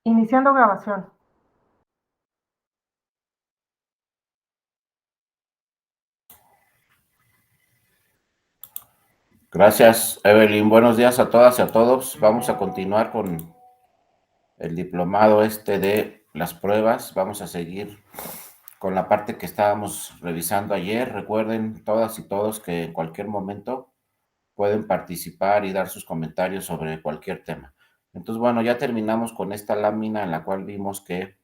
Iniciando grabación. Gracias, Evelyn. Buenos días a todas y a todos. Vamos a continuar con el diplomado de las pruebas. Vamos a seguir con la parte que estábamos revisando ayer. Recuerden todas y todos que en cualquier momento pueden participar y dar sus comentarios sobre cualquier tema. Entonces, bueno, ya terminamos con esta lámina en la cual vimos que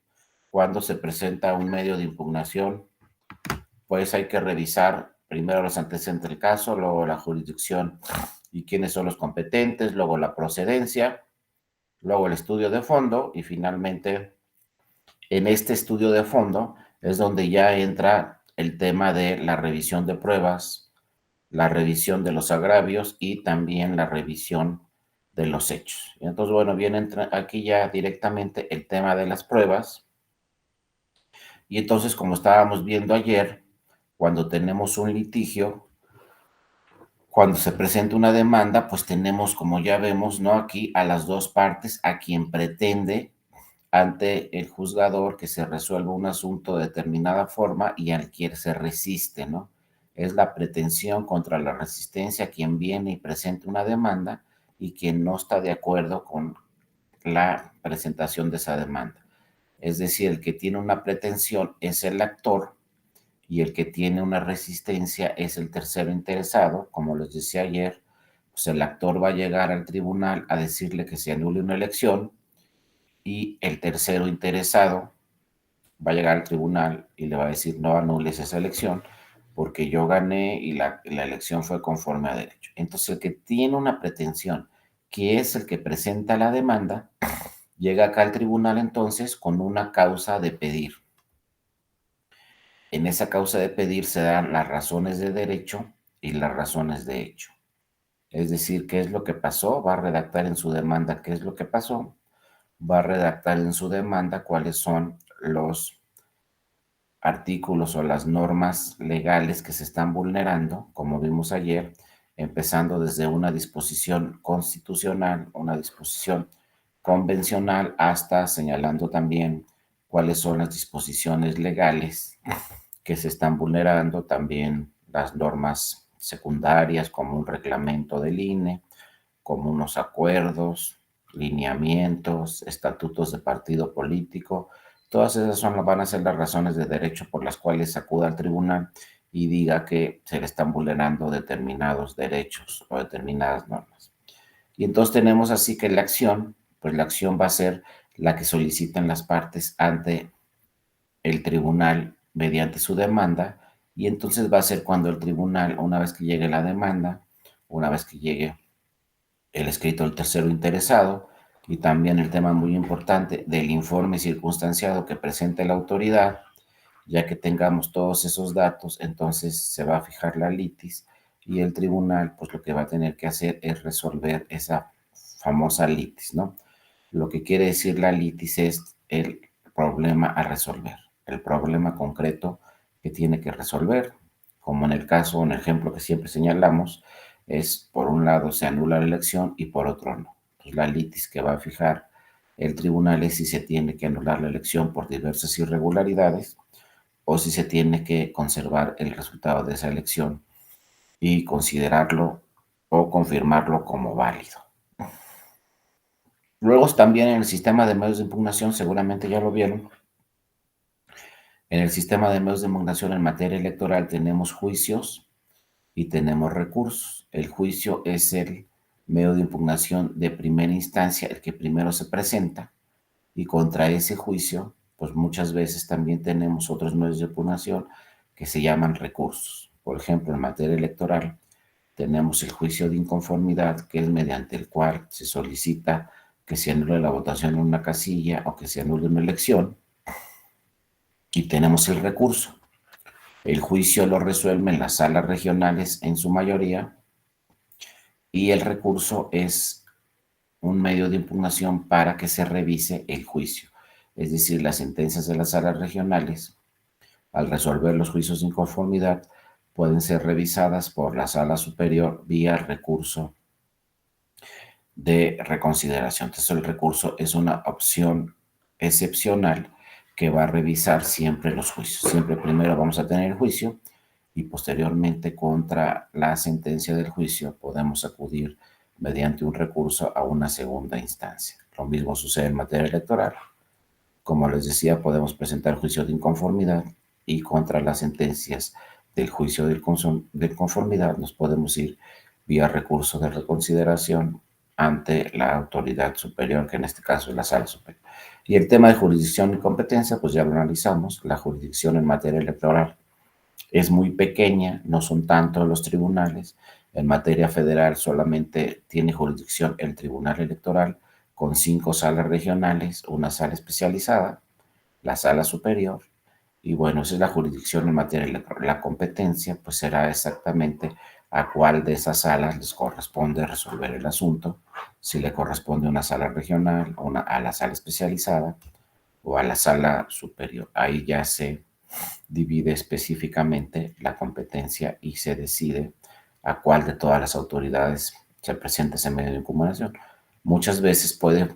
cuando se presenta un medio de impugnación, pues hay que revisar primero los antecedentes del caso, luego la jurisdicción y quiénes son los competentes, luego la procedencia, luego el estudio de fondo y finalmente en este estudio de fondo es donde ya entra el tema de la revisión de pruebas, la revisión de los agravios y también la revisión de los hechos. Y entonces, bueno, viene aquí ya directamente el tema de las pruebas. Y entonces, como estábamos viendo ayer, cuando tenemos un litigio, cuando se presenta una demanda, pues tenemos, como ya vemos, ¿no? Aquí a las dos partes, a quien pretende ante el juzgador que se resuelva un asunto de determinada forma y al quien se resiste, ¿no? Es la pretensión contra la resistencia quien viene y presenta una demanda y quien no está de acuerdo con la presentación de esa demanda. Es decir, el que tiene una pretensión es el actor y el que tiene una resistencia es el tercero interesado. Como les decía ayer, pues el actor va a llegar al tribunal a decirle que se anule una elección y el tercero interesado va a llegar al tribunal y le va a decir no anules esa elección porque yo gané y la elección fue conforme a derecho. Entonces el que tiene una pretensión, que es el que presenta la demanda, llega acá al tribunal entonces con una causa de pedir. En esa causa de pedir se dan las razones de derecho y las razones de hecho. Es decir, qué es lo que pasó, va a redactar en su demanda qué es lo que pasó, va a redactar en su demanda cuáles son los artículos o las normas legales que se están vulnerando, como vimos ayer, empezando desde una disposición constitucional, una disposición convencional, hasta señalando también cuáles son las disposiciones legales que se están vulnerando, también las normas secundarias como un reglamento del INE, como unos acuerdos, lineamientos, estatutos de partido político. Todas esas van a ser las razones de derecho por las cuales acuda al tribunal y diga que se le están vulnerando determinados derechos o determinadas normas. Y entonces tenemos así que la acción, pues la acción va a ser la que solicitan las partes ante el tribunal mediante su demanda, y entonces va a ser cuando el tribunal, una vez que llegue la demanda, una vez que llegue el escrito del tercero interesado y también el tema muy importante del informe circunstanciado que presente la autoridad, ya que tengamos todos esos datos, entonces se va a fijar la litis y el tribunal pues lo que va a tener que hacer es resolver esa famosa litis, ¿no? Lo que quiere decir la litis es el problema a resolver, el problema concreto que tiene que resolver, como en el caso, en el ejemplo que siempre señalamos, es por un lado se anula la elección y por otro no. Pues la litis que va a fijar el tribunal es si se tiene que anular la elección por diversas irregularidades o si se tiene que conservar el resultado de esa elección y considerarlo o confirmarlo como válido. Luego también en el sistema de medios de impugnación, seguramente ya lo vieron, en el sistema de medios de impugnación en materia electoral tenemos juicios y tenemos recursos. El juicio es el medio de impugnación de primera instancia, el que primero se presenta, y contra ese juicio, pues muchas veces también tenemos otros medios de impugnación que se llaman recursos. Por ejemplo, en materia electoral tenemos el juicio de inconformidad, que es mediante el cual se solicita que se anule la votación en una casilla o que se anule una elección, y tenemos el recurso. El juicio lo resuelven las salas regionales en su mayoría y el recurso es un medio de impugnación para que se revise el juicio. Es decir, las sentencias de las salas regionales, al resolver los juicios de inconformidad, pueden ser revisadas por la sala superior vía recurso de reconsideración. Entonces, el recurso es una opción excepcional que va a revisar siempre los juicios. Siempre primero vamos a tener el juicio y posteriormente contra la sentencia del juicio podemos acudir mediante un recurso a una segunda instancia. Lo mismo sucede en materia electoral. Como les decía, podemos presentar juicio de inconformidad y contra las sentencias del juicio de conformidad nos podemos ir vía recurso de reconsideración ante la autoridad superior, que en este caso es la sala superior. Y el tema de jurisdicción y competencia, pues ya lo analizamos. La jurisdicción en materia electoral es muy pequeña, no son tantos los tribunales. En materia federal solamente tiene jurisdicción el Tribunal Electoral con 5 salas regionales, una sala especializada, la sala superior, y bueno, esa es la jurisdicción en materia electoral. La competencia pues será exactamente a cuál de esas salas les corresponde resolver el asunto, si le corresponde a una sala regional, a la sala especializada o a la sala superior. Ahí ya se divide específicamente la competencia y se decide a cuál de todas las autoridades se presenta ese medio de impugnación. Muchas veces puede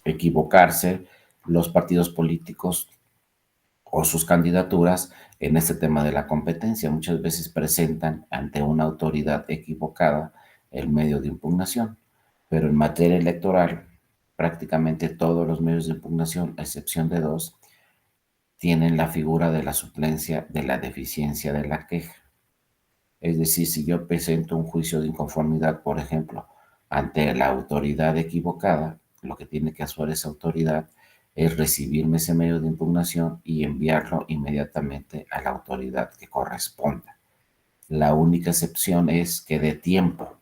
equivocarse los partidos políticos o sus candidaturas en este tema de la competencia. Muchas veces presentan ante una autoridad equivocada el medio de impugnación, pero en materia electoral prácticamente todos los medios de impugnación, a excepción de 2, tienen la figura de la suplencia de la deficiencia de la queja. Es decir, si yo presento un juicio de inconformidad, por ejemplo, ante la autoridad equivocada, lo que tiene que hacer esa autoridad es recibirme ese medio de impugnación y enviarlo inmediatamente a la autoridad que corresponda. La única excepción es que dé tiempo.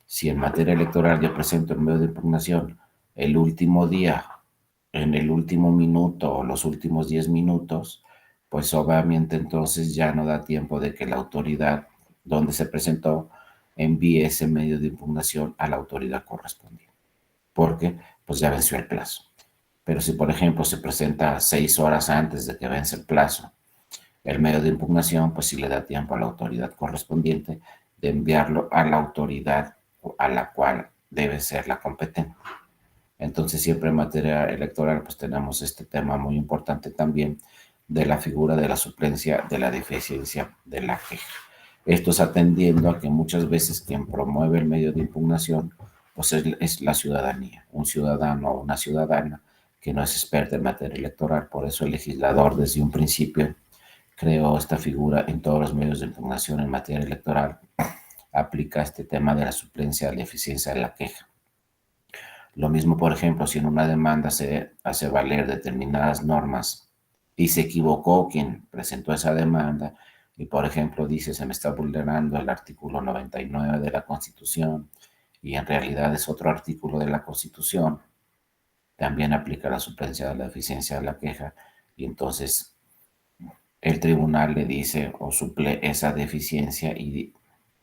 Si en materia electoral yo presento el medio de impugnación el último día, en el último minuto o los últimos 10 minutos, pues obviamente entonces ya no da tiempo de que la autoridad donde se presentó envíe ese medio de impugnación a la autoridad correspondiente, porque pues ya venció el plazo. Pero si, por ejemplo, se presenta 6 horas antes de que vence el plazo el medio de impugnación, pues sí le da tiempo a la autoridad correspondiente de enviarlo a la autoridad a la cual debe ser la competente. Entonces, siempre en materia electoral, pues tenemos este tema muy importante también de la figura de la suplencia de la deficiencia de la queja. Esto es atendiendo a que muchas veces quien promueve el medio de impugnación, pues es la ciudadanía, un ciudadano o una ciudadana que no es experta en materia electoral. Por eso el legislador desde un principio creó esta figura en todos los medios de impugnación en materia electoral, aplica este tema de la suplencia de la eficiencia de la queja. Lo mismo, por ejemplo, si en una demanda se hace valer determinadas normas y se equivocó quien presentó esa demanda y, por ejemplo, dice se me está vulnerando el artículo 99 de la Constitución y en realidad es otro artículo de la Constitución, también aplica la suplencia de la eficiencia de la queja y entonces el tribunal le dice o suple esa deficiencia y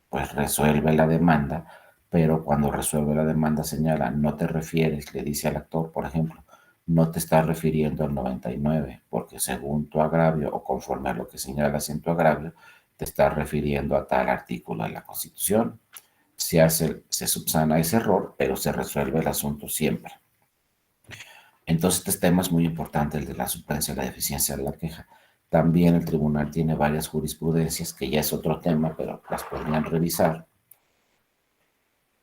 pues resuelve la demanda, pero cuando resuelve la demanda señala, no te refieres, le dice al actor, por ejemplo, no te estás refiriendo al 99, porque según tu agravio o conforme a lo que señalas en tu agravio, te estás refiriendo a tal artículo de la Constitución. Se subsana ese error, pero se resuelve el asunto siempre. Entonces, este tema es muy importante, el de la suplencia de la deficiencia de la queja. También el tribunal tiene varias jurisprudencias, que ya es otro tema, pero las podrían revisar.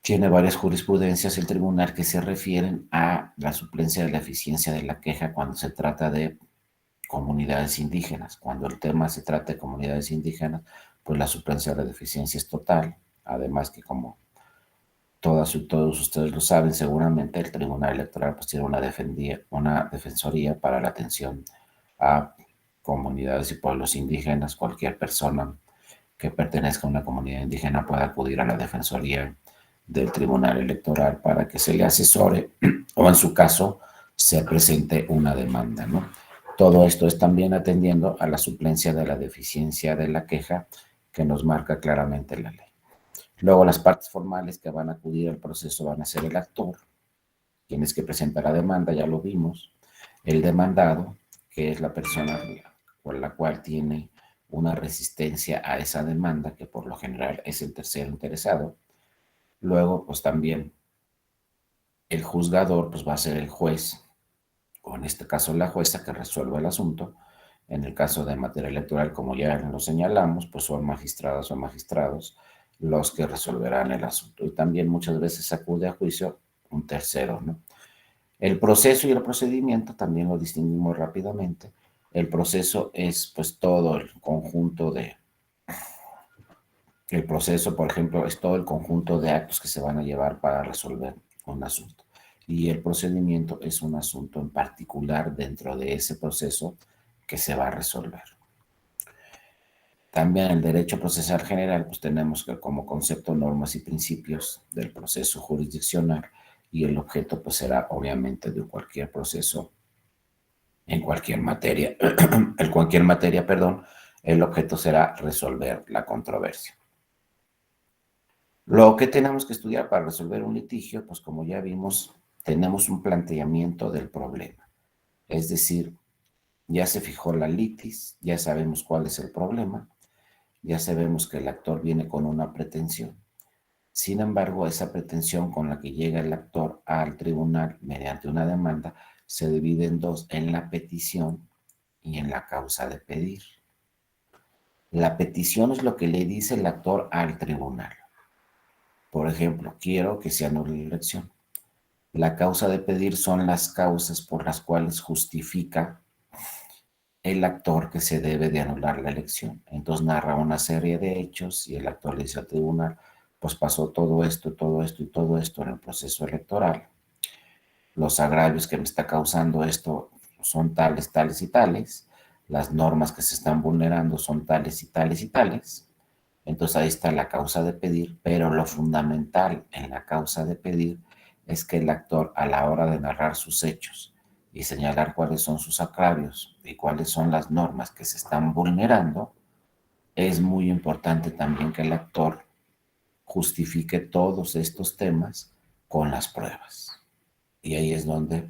Tiene varias jurisprudencias el tribunal que se refieren a la suplencia de la eficiencia de la queja cuando se trata de comunidades indígenas. Cuando el tema se trata de comunidades indígenas, pues la suplencia de la deficiencia es total. Además que como todas y todos ustedes lo saben, seguramente el Tribunal Electoral pues tiene una defensoría para la atención a comunidades y pueblos indígenas. Cualquier persona que pertenezca a una comunidad indígena puede acudir a la defensoría del Tribunal Electoral para que se le asesore o en su caso se presente una demanda, ¿no? Todo esto es también atendiendo a la suplencia de la deficiencia de la queja que nos marca claramente la ley. Luego las partes formales que van a acudir al proceso van a ser el actor, quien es que presenta la demanda, ya lo vimos, el demandado, que es la persona con la cual tiene una resistencia a esa demanda, que por lo general es el tercero interesado. Luego, pues también el juzgador pues va a ser el juez o en este caso la jueza que resuelve el asunto. En el caso de materia electoral, como ya lo señalamos, pues son magistradas o magistrados los que resolverán el asunto. Y también muchas veces acude a juicio un tercero, ¿no? El proceso y el procedimiento también lo distinguimos rápidamente. El proceso es pues todo el conjunto de, el proceso, por ejemplo, es todo el conjunto de actos que se van a llevar para resolver un asunto. Y el procedimiento es un asunto en particular dentro de ese proceso que se va a resolver. También en el derecho procesal general, pues tenemos que como concepto normas y principios del proceso jurisdiccional, y el objeto pues será obviamente de cualquier proceso en cualquier materia, en cualquier materia, perdón, el objeto será resolver la controversia. Lo que tenemos que estudiar para resolver un litigio, pues como ya vimos, tenemos un planteamiento del problema. Es decir, ya se fijó la litis, ya sabemos cuál es el problema, ya sabemos que el actor viene con una pretensión. Sin embargo, esa pretensión con la que llega el actor al tribunal mediante una demanda se divide en dos, en la petición y en la causa de pedir. La petición es lo que le dice el actor al tribunal. Por ejemplo, quiero que se anule la elección. La causa de pedir son las causas por las cuales justifica el actor que se debe de anular la elección. Entonces narra una serie de hechos y el actor le dice al tribunal, pues pasó todo esto, todo esto y todo esto en el proceso electoral. Los agravios que me está causando esto son tales, tales y tales. Las normas que se están vulnerando son tales y tales y tales. Entonces ahí está la causa de pedir, pero lo fundamental en la causa de pedir es que el actor a la hora de narrar sus hechos y señalar cuáles son sus agravios y cuáles son las normas que se están vulnerando, es muy importante también que el actor justifique todos estos temas con las pruebas. Y ahí es donde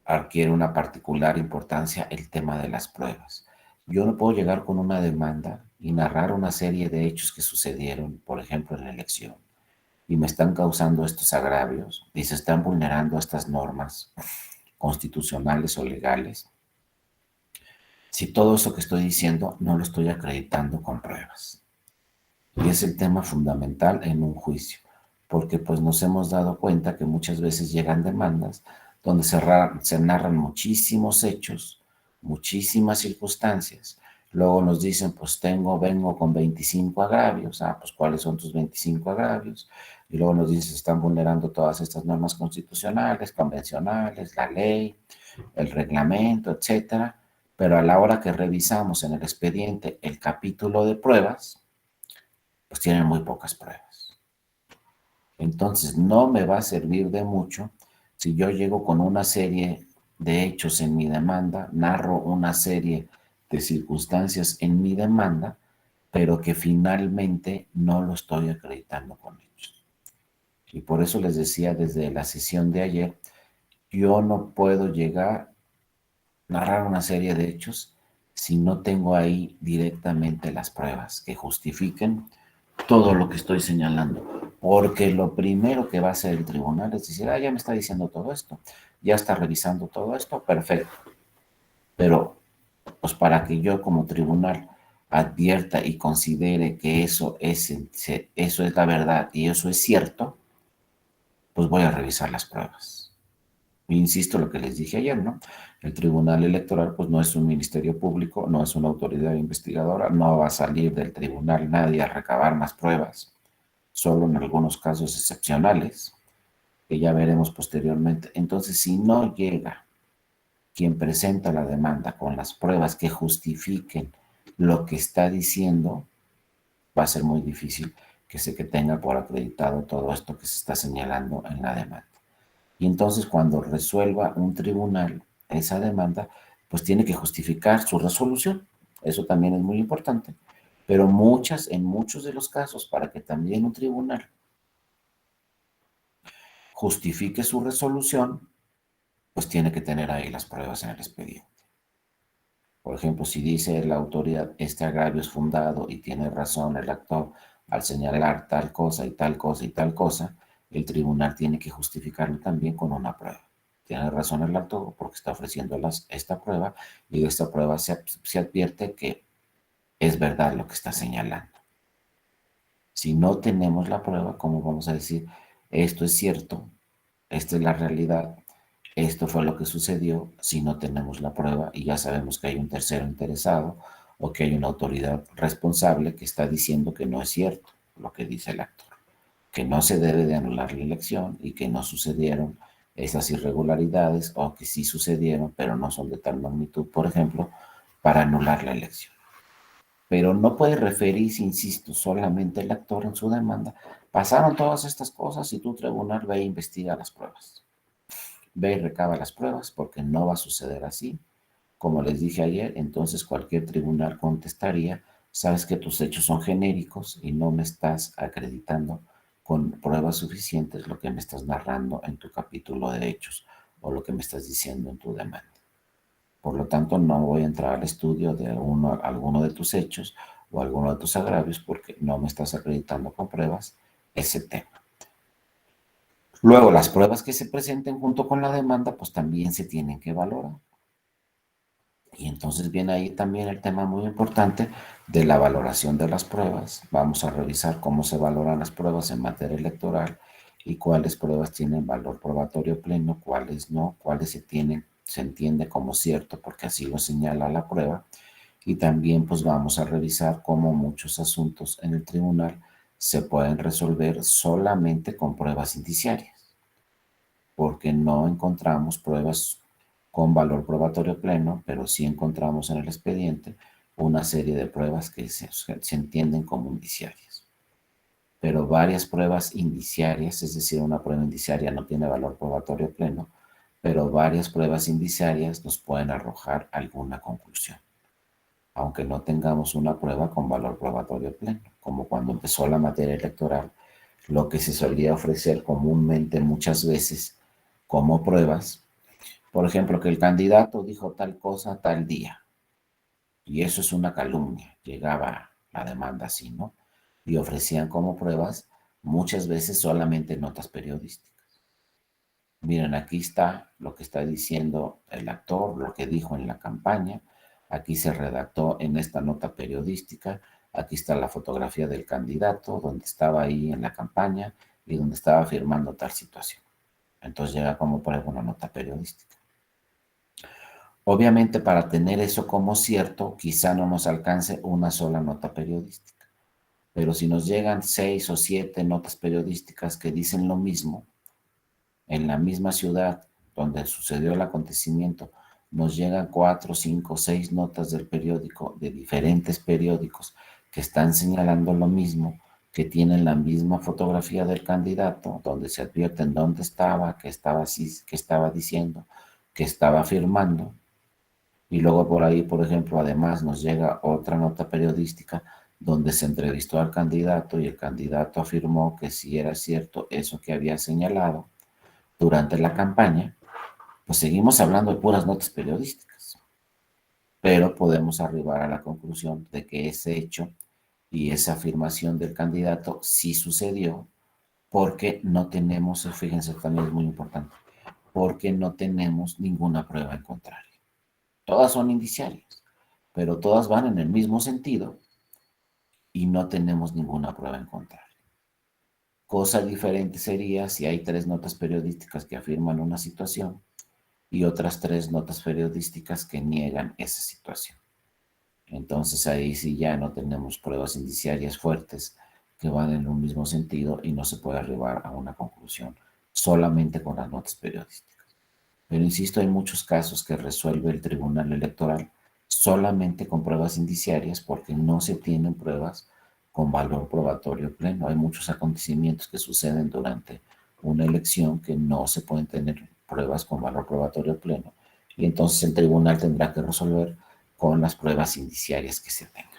adquiere una particular importancia el tema de las pruebas. Yo no puedo llegar con una demanda y narrar una serie de hechos que sucedieron, por ejemplo, en la elección, y me están causando estos agravios y se están vulnerando estas normas constitucionales o legales, si todo eso que estoy diciendo no lo estoy acreditando con pruebas. Y es el tema fundamental en un juicio, porque pues nos hemos dado cuenta que muchas veces llegan demandas donde se narran muchísimos hechos, muchísimas circunstancias. Luego nos dicen, pues vengo con 25 agravios. Ah, pues ¿cuáles son tus 25 agravios? Y luego nos dicen, se están vulnerando todas estas normas constitucionales, convencionales, la ley, el reglamento, etcétera. Pero a la hora que revisamos en el expediente el capítulo de pruebas, pues tienen muy pocas pruebas. Entonces no me va a servir de mucho si yo llego con una serie de hechos en mi demanda, narro una serie de circunstancias en mi demanda, pero que finalmente no lo estoy acreditando con hechos. Y por eso les decía desde la sesión de ayer, yo no puedo llegar a narrar una serie de hechos si no tengo ahí directamente las pruebas que justifiquen todo lo que estoy señalando, porque lo primero que va a hacer el tribunal es decir, ya me está diciendo todo esto, ya está revisando todo esto, perfecto, pero pues para que yo como tribunal advierta y considere que eso es la verdad y eso es cierto, pues voy a revisar las pruebas. Insisto lo que les dije ayer, ¿no? El Tribunal Electoral pues no es un ministerio público, no es una autoridad investigadora, no va a salir del tribunal nadie a recabar más pruebas, solo en algunos casos excepcionales, que ya veremos posteriormente. Entonces, si no llega quien presenta la demanda con las pruebas que justifiquen lo que está diciendo, va a ser muy difícil que tenga por acreditado todo esto que se está señalando en la demanda. Y entonces cuando resuelva un tribunal esa demanda, pues tiene que justificar su resolución. Eso también es muy importante. Pero en muchos de los casos, para que también un tribunal justifique su resolución, pues tiene que tener ahí las pruebas en el expediente. Por ejemplo, si dice la autoridad, este agravio es fundado y tiene razón el actor al señalar tal cosa y tal cosa y tal cosa, el tribunal tiene que justificarlo también con una prueba. Tiene razón el actor porque está ofreciendo esta prueba y de esta prueba se advierte que es verdad lo que está señalando. Si no tenemos la prueba, ¿cómo vamos a decir esto es cierto, esta es la realidad, esto fue lo que sucedió si no tenemos la prueba y ya sabemos que hay un tercero interesado o que hay una autoridad responsable que está diciendo que no es cierto lo que dice el actor, que no se debe de anular la elección y que no sucedieron esas irregularidades o que sí sucedieron pero no son de tal magnitud, por ejemplo, para anular la elección. Pero no puede referirse, insisto, solamente el actor en su demanda. Pasaron todas estas cosas y tu tribunal ve e investiga las pruebas. Ve y recaba las pruebas porque no va a suceder así. Como les dije ayer, entonces cualquier tribunal contestaría, sabes que tus hechos son genéricos y no me estás acreditando con pruebas suficientes lo que me estás narrando en tu capítulo de hechos o lo que me estás diciendo en tu demanda. Por lo tanto, no voy a entrar al estudio de alguno de tus hechos o alguno de tus agravios porque no me estás acreditando con pruebas ese tema. Luego, las pruebas que se presenten junto con la demanda, pues también se tienen que valorar. Y entonces viene ahí también el tema muy importante de la valoración de las pruebas. Vamos a revisar cómo se valoran las pruebas en materia electoral y cuáles pruebas tienen valor probatorio pleno, cuáles no, cuáles se entiende como cierto porque así lo señala la prueba. Y también pues vamos a revisar cómo muchos asuntos en el tribunal se pueden resolver solamente con pruebas indiciarias, porque no encontramos pruebas con valor probatorio pleno, pero sí encontramos en el expediente una serie de pruebas que se entienden como indiciarias. Pero varias pruebas indiciarias, es decir, una prueba indiciaria no tiene valor probatorio pleno, pero varias pruebas indiciarias nos pueden arrojar alguna conclusión, aunque no tengamos una prueba con valor probatorio pleno, como cuando empezó la materia electoral, lo que se solía ofrecer comúnmente muchas veces como pruebas, por ejemplo, que el candidato dijo tal cosa tal día, y eso es una calumnia, llegaba la demanda así, ¿no? Y ofrecían como pruebas muchas veces solamente notas periodísticas. Miren, aquí está lo que está diciendo el actor, lo que dijo en la campaña, aquí se redactó en esta nota periodística, aquí está la fotografía del candidato, donde estaba ahí en la campaña y donde estaba firmando tal situación. Entonces llega como prueba una nota periodística. Obviamente para tener eso como cierto, quizá no nos alcance una sola nota periodística, pero si nos llegan 6 o 7 notas periodísticas que dicen lo mismo, en la misma ciudad donde sucedió el acontecimiento, nos llegan 4, 5, 6 notas del periódico, de diferentes periódicos, que están señalando lo mismo, que tienen la misma fotografía del candidato, donde se advierten dónde estaba, qué estaba, qué estaba diciendo, qué estaba firmando. Y luego por ahí, por ejemplo, además nos llega otra nota periodística donde se entrevistó al candidato y el candidato afirmó que si era cierto eso que había señalado durante la campaña, pues seguimos hablando de puras notas periodísticas, pero podemos arribar a la conclusión de que ese hecho y esa afirmación del candidato sí sucedió porque no tenemos, fíjense, también es muy importante, porque no tenemos ninguna prueba en contrario. Todas son indiciarias, pero todas van en el mismo sentido y no tenemos ninguna prueba en contrario. Cosa diferente sería si hay 3 notas periodísticas que afirman una situación y otras 3 notas periodísticas que niegan esa situación. Entonces ahí sí ya no tenemos pruebas indiciarias fuertes que van en un mismo sentido y no se puede arribar a una conclusión solamente con las notas periodísticas. Pero insisto, hay muchos casos que resuelve el Tribunal Electoral solamente con pruebas indiciarias porque no se tienen pruebas con valor probatorio pleno. Hay muchos acontecimientos que suceden durante una elección que no se pueden tener pruebas con valor probatorio pleno y entonces el tribunal tendrá que resolver con las pruebas indiciarias que se tengan.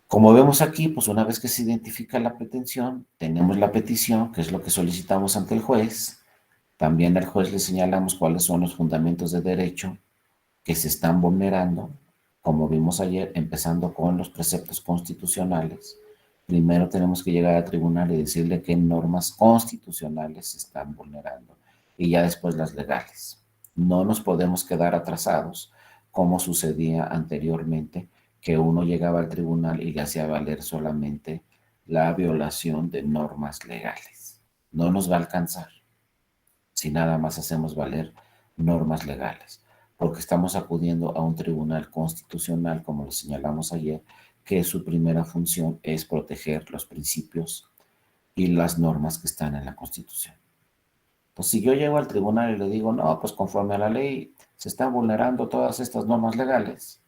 Como vemos aquí, pues una vez que se identifica la pretensión, tenemos la petición, que es lo que solicitamos ante el juez. También al juez le señalamos cuáles son los fundamentos de derecho que se están vulnerando, como vimos ayer, empezando con los preceptos constitucionales. Primero tenemos que llegar al tribunal y decirle qué normas constitucionales se están vulnerando y ya después las legales. No nos podemos quedar atrasados como sucedía anteriormente, que uno llegaba al tribunal y le hacía valer solamente la violación de normas legales. No nos va a alcanzar si nada más hacemos valer normas legales, porque estamos acudiendo a un tribunal constitucional, como lo señalamos ayer, que su primera función es proteger los principios y las normas que están en la Constitución. Pues si yo llego al tribunal y le digo, no, pues conforme a la ley se están vulnerando todas estas normas legales,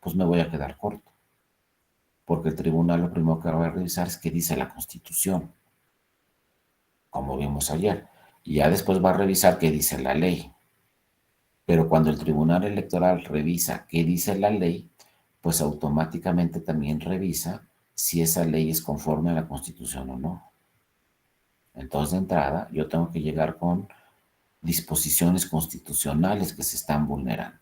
pues me voy a quedar corto, porque el tribunal lo primero que va a revisar es qué dice la Constitución, como vimos ayer, y ya después va a revisar qué dice la ley. Pero cuando el Tribunal Electoral revisa qué dice la ley, pues automáticamente también revisa si esa ley es conforme a la Constitución o no. Entonces, de entrada, yo tengo que llegar con disposiciones constitucionales que se están vulnerando.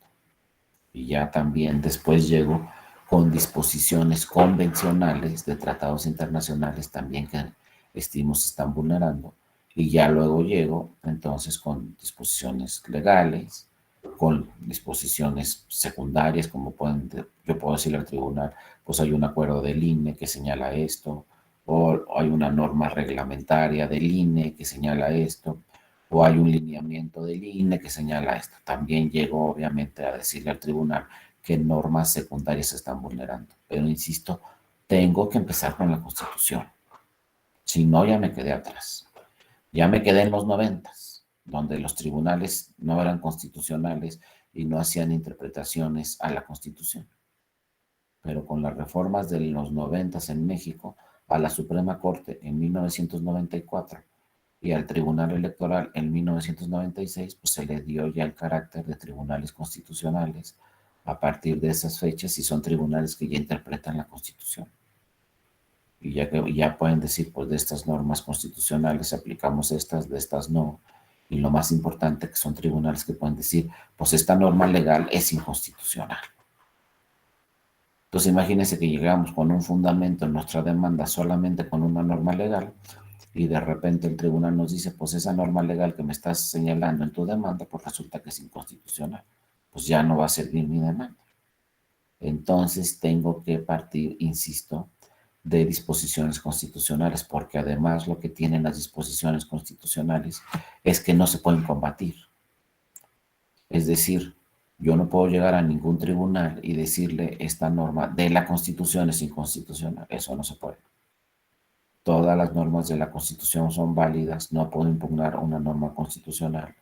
Y ya también después llego con disposiciones convencionales de tratados internacionales también que estimo se están vulnerando. Y ya luego llego entonces con disposiciones legales, con disposiciones secundarias, como yo puedo decirle al tribunal, pues hay un acuerdo del INE que señala esto, o hay una norma reglamentaria del INE que señala esto, o hay un lineamiento del INE que señala esto. También llego, obviamente, a decirle al tribunal qué normas secundarias se están vulnerando. Pero insisto, tengo que empezar con la Constitución. Si no, ya me quedé atrás. Ya me quedé en los 90, donde los tribunales no eran constitucionales y no hacían interpretaciones a la Constitución. Pero con las reformas de los 90 en México, a la Suprema Corte en 1994 y al Tribunal Electoral en 1996, pues se le dio ya el carácter de tribunales constitucionales a partir de esas fechas y son tribunales que ya interpretan la Constitución. Y ya pueden decir, pues de estas normas constitucionales aplicamos estas, de estas no. Y lo más importante que son tribunales que pueden decir, pues esta norma legal es inconstitucional. Entonces imagínense que llegamos con un fundamento en nuestra demanda solamente con una norma legal y de repente el tribunal nos dice, pues esa norma legal que me estás señalando en tu demanda, pues resulta que es inconstitucional. Pues ya no va a servir mi demanda. Entonces tengo que partir, insisto, de disposiciones constitucionales, porque además lo que tienen las disposiciones constitucionales es que no se pueden combatir. Es decir, yo no puedo llegar a ningún tribunal y decirle esta norma de la Constitución es inconstitucional. Eso no se puede. Todas las normas de la Constitución son válidas, no puedo impugnar una norma constitucional.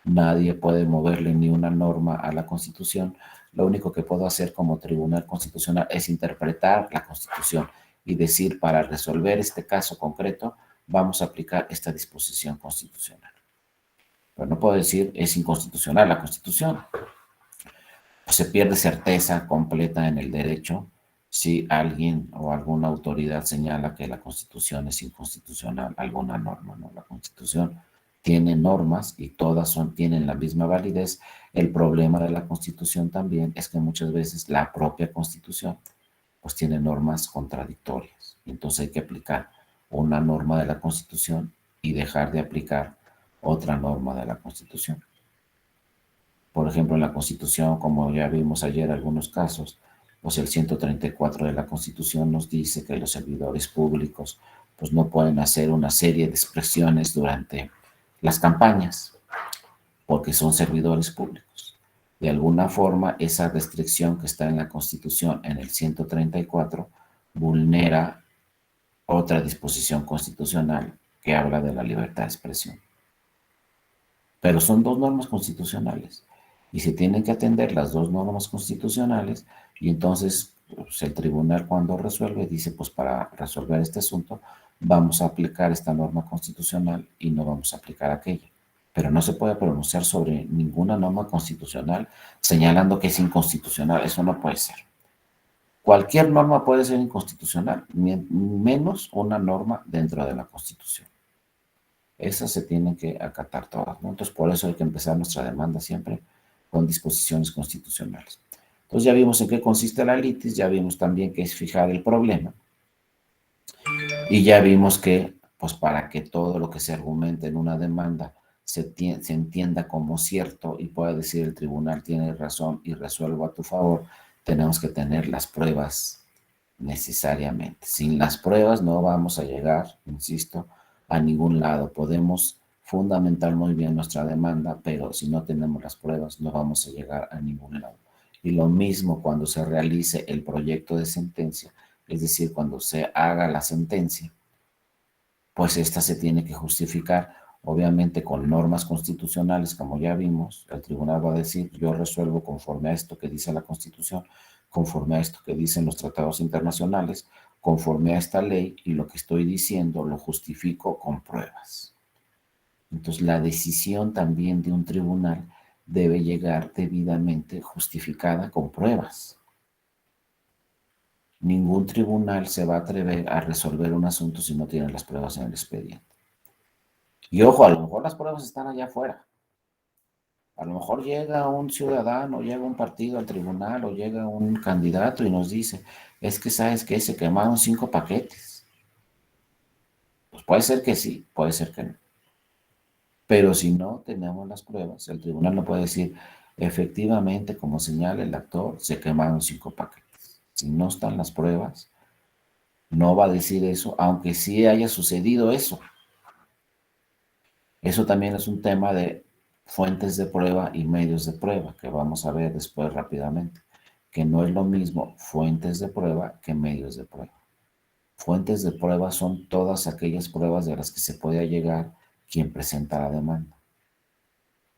Nadie puede moverle ni una norma a la Constitución. Lo único que puedo hacer como Tribunal Constitucional es interpretar la Constitución y decir, para resolver este caso concreto, vamos a aplicar esta disposición constitucional. Pero no puedo decir, es inconstitucional la Constitución. Pues se pierde certeza completa en el derecho si alguien o alguna autoridad señala que la Constitución es inconstitucional, alguna norma, ¿no? La Constitución tiene normas y todas tienen la misma validez. El problema de la Constitución también es que muchas veces la propia Constitución pues tiene normas contradictorias. Entonces hay que aplicar una norma de la Constitución y dejar de aplicar otra norma de la Constitución. Por ejemplo, en la Constitución, como ya vimos ayer algunos casos, pues el 134 de la Constitución nos dice que los servidores públicos pues no pueden hacer una serie de expresiones durante las campañas porque son servidores públicos. De alguna forma, esa restricción que está en la Constitución en el 134 vulnera otra disposición constitucional que habla de la libertad de expresión. Pero son dos normas constitucionales y se tienen que atender las dos normas constitucionales y entonces pues, el tribunal cuando resuelve dice, pues para resolver este asunto vamos a aplicar esta norma constitucional y no vamos a aplicar aquella. Pero no se puede pronunciar sobre ninguna norma constitucional señalando que es inconstitucional. Eso no puede ser. Cualquier norma puede ser inconstitucional, menos una norma dentro de la Constitución. Esas se tienen que acatar todas, ¿no? Entonces, por eso hay que empezar nuestra demanda siempre con disposiciones constitucionales. Entonces, ya vimos en qué consiste la litis, ya vimos también qué es fijar el problema, y ya vimos que, pues, para que todo lo que se argumente en una demanda se entienda como cierto y pueda decir el tribunal tiene razón y resuelvo a tu favor, tenemos que tener las pruebas necesariamente. Sin las pruebas no vamos a llegar, insisto, a ningún lado. Podemos fundamentar muy bien nuestra demanda, pero si no tenemos las pruebas no vamos a llegar a ningún lado. Y lo mismo cuando se realice el proyecto de sentencia, es decir, cuando se haga la sentencia, pues esta se tiene que justificar, obviamente con normas constitucionales, como ya vimos. El tribunal va a decir, yo resuelvo conforme a esto que dice la Constitución, conforme a esto que dicen los tratados internacionales, conforme a esta ley, y lo que estoy diciendo lo justifico con pruebas. Entonces, la decisión también de un tribunal debe llegar debidamente justificada con pruebas. Ningún tribunal se va a atrever a resolver un asunto si no tiene las pruebas en el expediente. Y ojo, a lo mejor las pruebas están allá afuera. A lo mejor llega un ciudadano, llega un partido al tribunal o llega un candidato y nos dice, es que sabes que se quemaron 5 paquetes. Pues puede ser que sí, puede ser que no. Pero si no tenemos las pruebas, el tribunal no puede decir, efectivamente, como señala el actor, se quemaron 5 paquetes. Si no están las pruebas, no va a decir eso, aunque sí haya sucedido eso. Eso también es un tema de fuentes de prueba y medios de prueba, que vamos a ver después rápidamente, que no es lo mismo fuentes de prueba que medios de prueba. Fuentes de prueba son todas aquellas pruebas de las que se puede llegar quien presenta la demanda.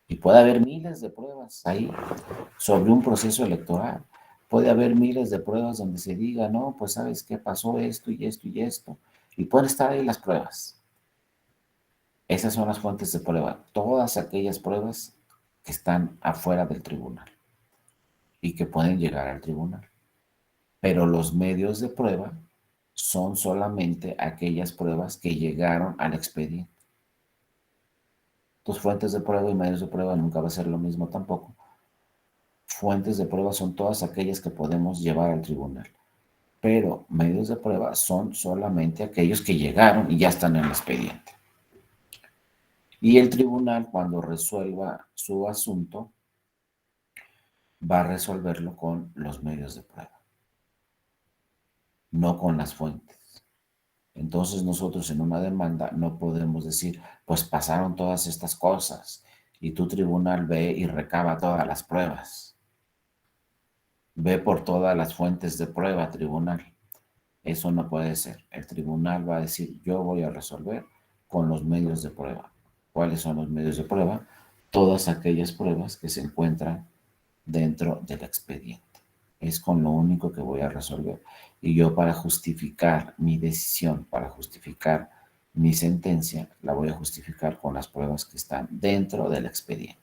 Y puede haber miles de pruebas ahí sobre un proceso electoral. Puede haber miles de pruebas donde se diga, no, pues sabes qué pasó esto y esto y esto. Y pueden estar ahí las pruebas. Esas son las fuentes de prueba, todas aquellas pruebas que están afuera del tribunal y que pueden llegar al tribunal. Pero los medios de prueba son solamente aquellas pruebas que llegaron al expediente. Tus fuentes de prueba y medios de prueba nunca va a ser lo mismo tampoco. Fuentes de prueba son todas aquellas que podemos llevar al tribunal, pero medios de prueba son solamente aquellos que llegaron y ya están en el expediente. Y el tribunal, cuando resuelva su asunto, va a resolverlo con los medios de prueba, no con las fuentes. Entonces nosotros en una demanda no podemos decir, pues pasaron todas estas cosas y tu tribunal ve y recaba todas las pruebas. Ve por todas las fuentes de prueba, tribunal. Eso no puede ser. El tribunal va a decir, yo voy a resolver con los medios de prueba. ¿Cuáles son los medios de prueba? Todas aquellas pruebas que se encuentran dentro del expediente. Es con lo único que voy a resolver. Y yo para justificar mi decisión, para justificar mi sentencia, la voy a justificar con las pruebas que están dentro del expediente.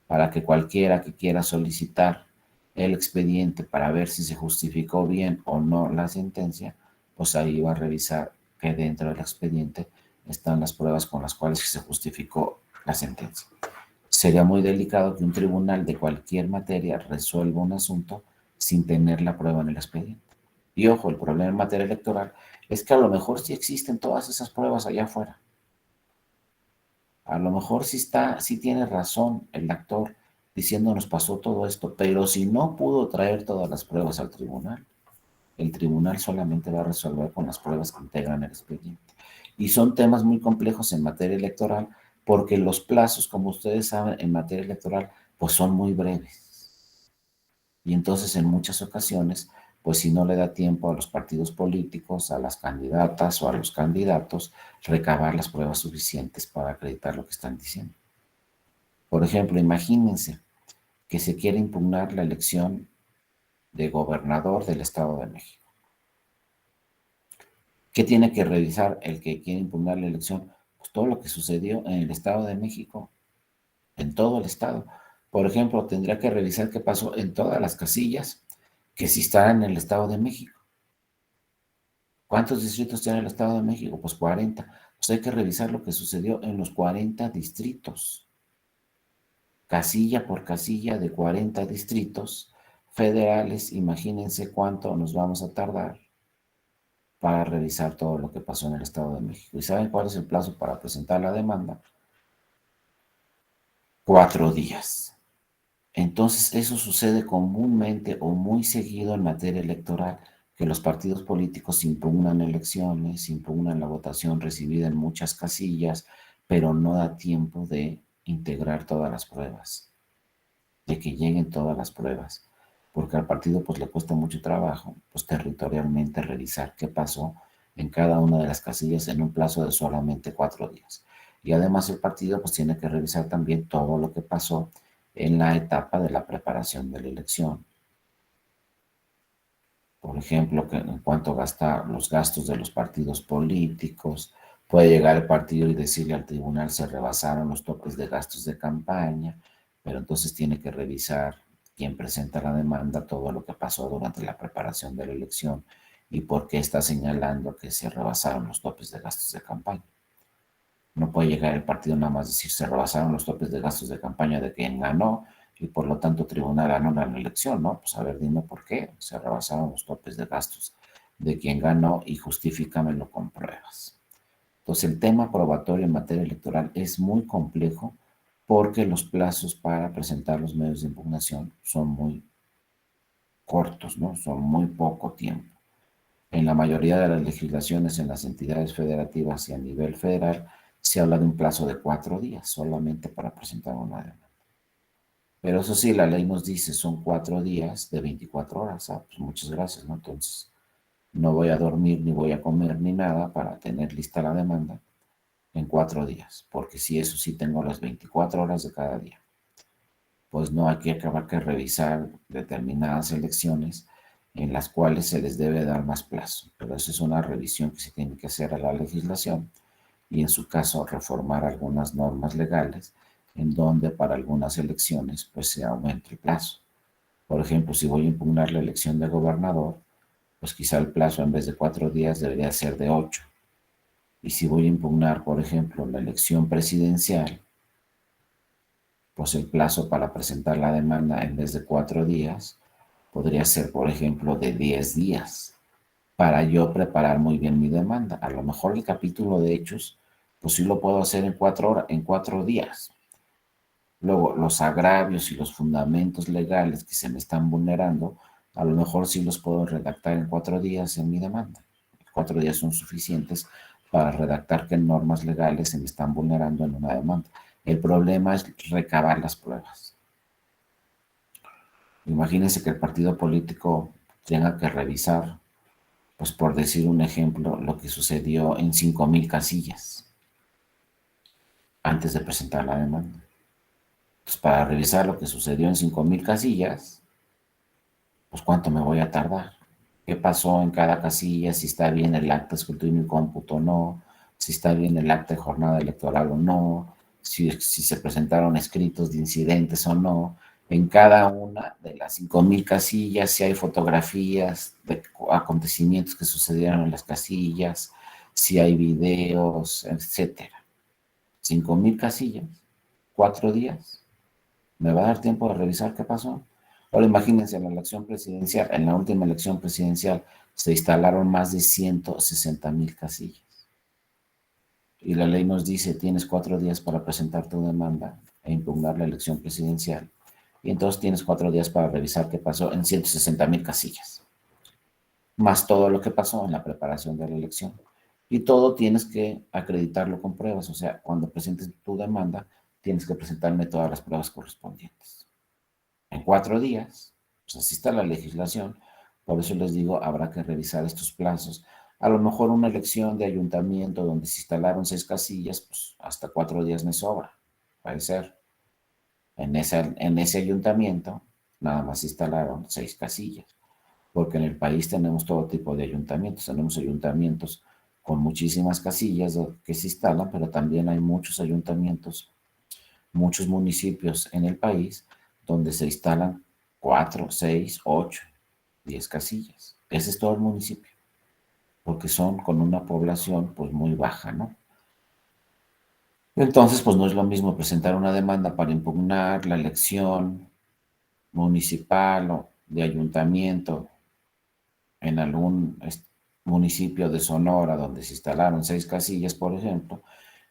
Para que cualquiera que quiera solicitar el expediente para ver si se justificó bien o no la sentencia, pues ahí va a revisar que dentro del expediente están las pruebas con las cuales se justificó la sentencia. Sería muy delicado que un tribunal de cualquier materia resuelva un asunto sin tener la prueba en el expediente. Y ojo, el problema en materia electoral es que a lo mejor sí existen todas esas pruebas allá afuera. A lo mejor sí tiene razón el actor diciendo nos pasó todo esto, pero si no pudo traer todas las pruebas al tribunal, el tribunal solamente va a resolver con las pruebas que integran el expediente. Y son temas muy complejos en materia electoral porque los plazos, como ustedes saben, en materia electoral, pues son muy breves. Y entonces en muchas ocasiones, pues si no le da tiempo a los partidos políticos, a las candidatas o a los candidatos, recabar las pruebas suficientes para acreditar lo que están diciendo. Por ejemplo, imagínense que se quiere impugnar la elección de gobernador del Estado de México. ¿Qué tiene que revisar el que quiere impugnar la elección? Pues todo lo que sucedió en el Estado de México, en todo el Estado. Por ejemplo, tendría que revisar qué pasó en todas las casillas que sí están en el Estado de México. ¿Cuántos distritos tiene el Estado de México? Pues 40. Pues hay que revisar lo que sucedió en los 40 distritos. Casilla por casilla de 40 distritos federales. Imagínense cuánto nos vamos a tardar para revisar todo lo que pasó en el Estado de México. ¿Y saben cuál es el plazo para presentar la demanda? 4 días. Entonces, eso sucede comúnmente o muy seguido en materia electoral, que los partidos políticos impugnan elecciones, impugnan la votación recibida en muchas casillas, pero no da tiempo de integrar todas las pruebas, de que lleguen todas las pruebas, porque al partido pues le cuesta mucho trabajo, pues territorialmente revisar qué pasó en cada una de las casillas en un plazo de solamente 4 días. Y además el partido pues tiene que revisar también todo lo que pasó en la etapa de la preparación de la elección. Por ejemplo, que en cuanto gasta los gastos de los partidos políticos, puede llegar el partido y decirle al tribunal se rebasaron los topes de gastos de campaña, pero entonces tiene que revisar quién presenta la demanda, todo lo que pasó durante la preparación de la elección y por qué está señalando que se rebasaron los topes de gastos de campaña. No puede llegar el partido nada más decir se rebasaron los topes de gastos de campaña de quien ganó y por lo tanto tribunal ganó la elección, ¿no? Pues a ver, dime por qué se rebasaron los topes de gastos de quien ganó y justifícamelo con pruebas. Entonces el tema probatorio en materia electoral es muy complejo porque los plazos para presentar los medios de impugnación son muy cortos, ¿no? Son muy poco tiempo. En la mayoría de las legislaciones en las entidades federativas y a nivel federal se habla de un plazo de 4 días solamente para presentar una demanda. Pero eso sí, la ley nos dice son 4 días de 24 horas. Ah, pues muchas gracias, ¿no? Entonces, no voy a dormir, ni voy a comer, ni nada para tener lista la demanda en 4 días, porque si eso sí tengo las 24 horas de cada día, pues no hay que acabar que revisar determinadas elecciones en las cuales se les debe dar más plazo. Pero eso es una revisión que se tiene que hacer a la legislación y en su caso reformar algunas normas legales en donde para algunas elecciones pues se aumente el plazo. Por ejemplo, si voy a impugnar la elección de gobernador, pues quizá el plazo en vez de 4 días debería ser de 8. Y si voy a impugnar, por ejemplo, la elección presidencial, pues el plazo para presentar la demanda en vez de 4 días podría ser, por ejemplo, de 10 días para yo preparar muy bien mi demanda. A lo mejor el capítulo de hechos, pues sí lo puedo hacer en 4 horas, en 4 días. Luego, los agravios y los fundamentos legales que se me están vulnerando, a lo mejor sí los puedo redactar en 4 días en mi demanda. 4 días son suficientes para redactar qué normas legales se me están vulnerando en una demanda. El problema es recabar las pruebas. Imagínense que el partido político tenga que revisar, pues por decir un ejemplo, lo que sucedió en 5,000 casillas antes de presentar la demanda. Pues para revisar lo que sucedió en 5,000 casillas, pues cuánto me voy a tardar, qué pasó en cada casilla, si está bien el acta de escrutinio y cómputo o no, si está bien el acta de jornada electoral o no, si se presentaron escritos de incidentes o no, en cada una de las 5,000 casillas, si hay fotografías de acontecimientos que sucedieron en las casillas, si hay videos, etcétera. 5,000 casillas, 4 días. ¿Me va a dar tiempo de revisar qué pasó? Ahora imagínense en la elección presidencial, en la última elección presidencial se instalaron más de 160,000 casillas. Y la ley nos dice, tienes 4 días para presentar tu demanda e impugnar la elección presidencial. Y entonces tienes 4 días para revisar qué pasó en 160,000 casillas. Más todo lo que pasó en la preparación de la elección. Y todo tienes que acreditarlo con pruebas. O sea, cuando presentes tu demanda, tienes que presentarme todas las pruebas correspondientes. En 4 días, pues así está la legislación. Por eso les digo, habrá que revisar estos plazos. A lo mejor una elección de ayuntamiento donde se instalaron 6 casillas, pues hasta 4 días me sobra, puede ser. En ese ayuntamiento nada más se instalaron 6 casillas, porque en el país tenemos todo tipo de ayuntamientos. Tenemos ayuntamientos con muchísimas casillas que se instalan, pero también hay muchos ayuntamientos, muchos municipios en el país donde se instalan 4, 6, 8, 10 casillas. Ese es todo el municipio, porque son con una población pues muy baja, ¿no? Entonces, pues no es lo mismo presentar una demanda para impugnar la elección municipal o de ayuntamiento en algún municipio de Sonora donde se instalaron 6 casillas, por ejemplo,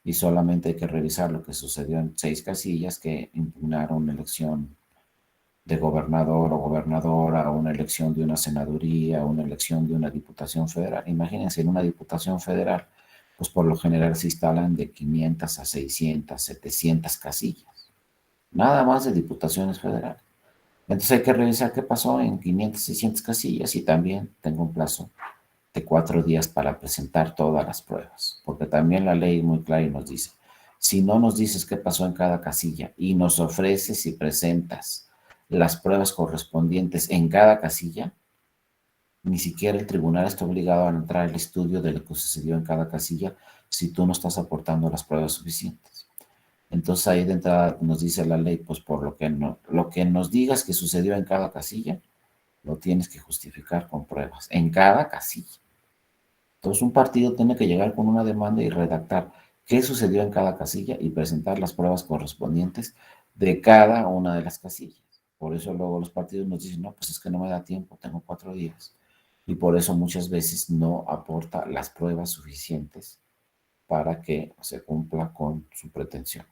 y solamente hay que revisar lo que sucedió en 6 casillas que impugnaron una elección de gobernador o gobernadora, una elección de una senaduría, una elección de una diputación federal. Imagínense, en una diputación federal, pues por lo general se instalan de 500 a 600, 700 casillas, nada más de diputaciones federales. Entonces hay que revisar qué pasó en 500, 600 casillas y también tengo un plazo de 4 días para presentar todas las pruebas, porque también la ley muy clara y nos dice, si no nos dices qué pasó en cada casilla y nos ofreces y presentas las pruebas correspondientes en cada casilla, ni siquiera el tribunal está obligado a entrar al estudio de lo que sucedió en cada casilla si tú no estás aportando las pruebas suficientes. Entonces ahí de entrada nos dice la ley, pues por lo que, no, lo que nos digas que sucedió en cada casilla, lo tienes que justificar con pruebas, en cada casilla. Entonces, un partido tiene que llegar con una demanda y redactar qué sucedió en cada casilla y presentar las pruebas correspondientes de cada una de las casillas. Por eso luego los partidos nos dicen, no, pues es que no me da tiempo, tengo 4 días. Y por eso muchas veces no aporta las pruebas suficientes para que se cumpla con su pretensión.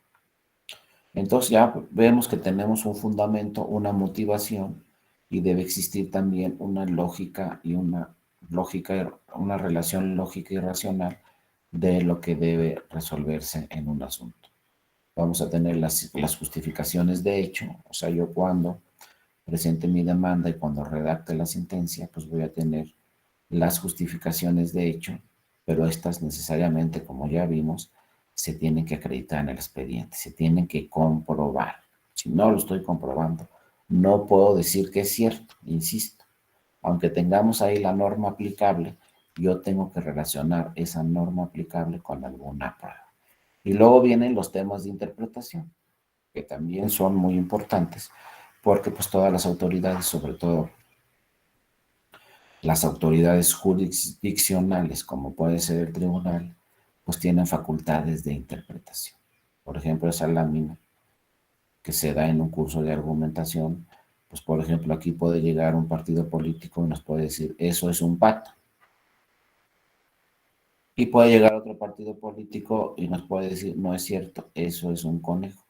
Entonces ya vemos que tenemos un fundamento, una motivación y debe existir también una lógica y una relación lógica y racional de lo que debe resolverse en un asunto. Vamos a tener las justificaciones de hecho, o sea, yo cuando presente mi demanda y cuando redacte la sentencia, pues voy a tener las justificaciones de hecho, pero estas necesariamente, como ya vimos, se tienen que acreditar en el expediente, se tienen que comprobar. Si no lo estoy comprobando, no puedo decir que es cierto, insisto. Aunque tengamos ahí la norma aplicable, yo tengo que relacionar esa norma aplicable con alguna prueba. Y luego vienen los temas de interpretación, que también son muy importantes, porque pues todas las autoridades, sobre todo las autoridades jurisdiccionales, como puede ser el tribunal, pues tienen facultades de interpretación. Por ejemplo, esa lámina que se da en un curso de argumentación, pues por ejemplo, aquí puede llegar un partido político y nos puede decir, eso es un pato. Y puede llegar otro partido político y nos puede decir, no es cierto, eso es un conejo.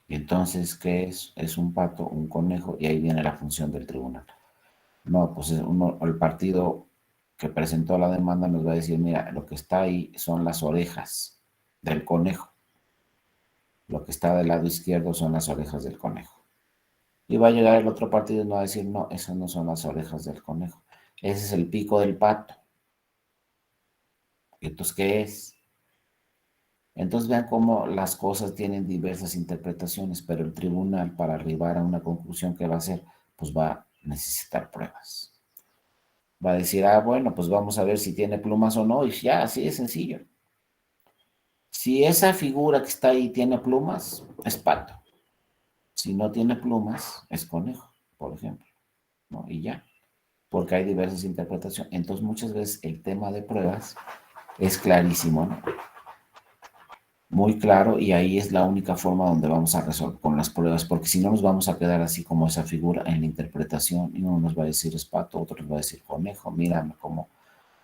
Y entonces, ¿qué es? Es un pato, un conejo, y ahí viene la función del tribunal. No, pues el partido que presentó la demanda nos va a decir, mira, lo que está ahí son las orejas del conejo. Lo que está del lado izquierdo son las orejas del conejo. Y va a llegar el otro partido y nos va a decir, no, esas no son las orejas del conejo. Ese es el pico del pato. ¿Y entonces qué es? Entonces vean cómo las cosas tienen diversas interpretaciones, pero el tribunal para arribar a una conclusión que va a hacer, pues va a necesitar pruebas. Va a decir, ah, bueno, pues vamos a ver si tiene plumas o no, y ya, así de sencillo. Si esa figura que está ahí tiene plumas, es pato. Si no tiene plumas, es conejo, por ejemplo, ¿no? Y ya, porque hay diversas interpretaciones. Entonces muchas veces el tema de pruebas es clarísimo, ¿no? Muy claro, y ahí es la única forma donde vamos a resolver con las pruebas, porque si no nos vamos a quedar así como esa figura en la interpretación, y uno nos va a decir es pato, otro nos va a decir conejo, mira cómo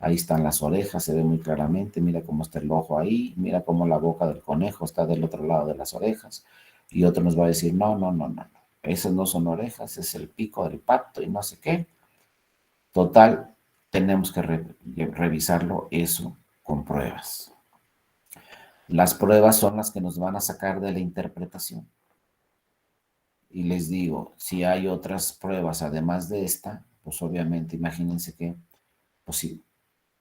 ahí están las orejas, se ve muy claramente, mira cómo está el ojo ahí, mira cómo la boca del conejo está del otro lado de las orejas, y otro nos va a decir, no, no, no, no, esas no son orejas, es el pico del pato y no sé qué. Total, tenemos que revisarlo eso con pruebas. Las pruebas son las que nos van a sacar de la interpretación. Y les digo, si hay otras pruebas además de esta, pues obviamente imagínense que, pues si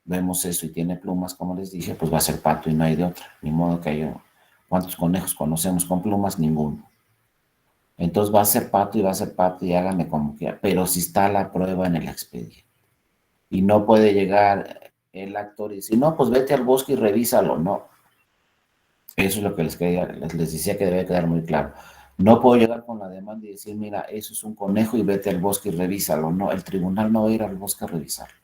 vemos eso y tiene plumas, como les dije, pues va a ser pato y no hay de otra. Ni modo que haya, ¿cuántos conejos conocemos con plumas? Ninguno. Entonces va a ser pato y va a ser pato y háganme como quiera. Pero si está la prueba en el expediente. Y no puede llegar el actor y decir, no, pues vete al bosque y revísalo. No, eso es lo que les decía que debe quedar muy claro. No puedo llegar con la demanda y decir, mira, eso es un conejo y vete al bosque y revísalo. No, el tribunal no va a ir al bosque a revisarlo.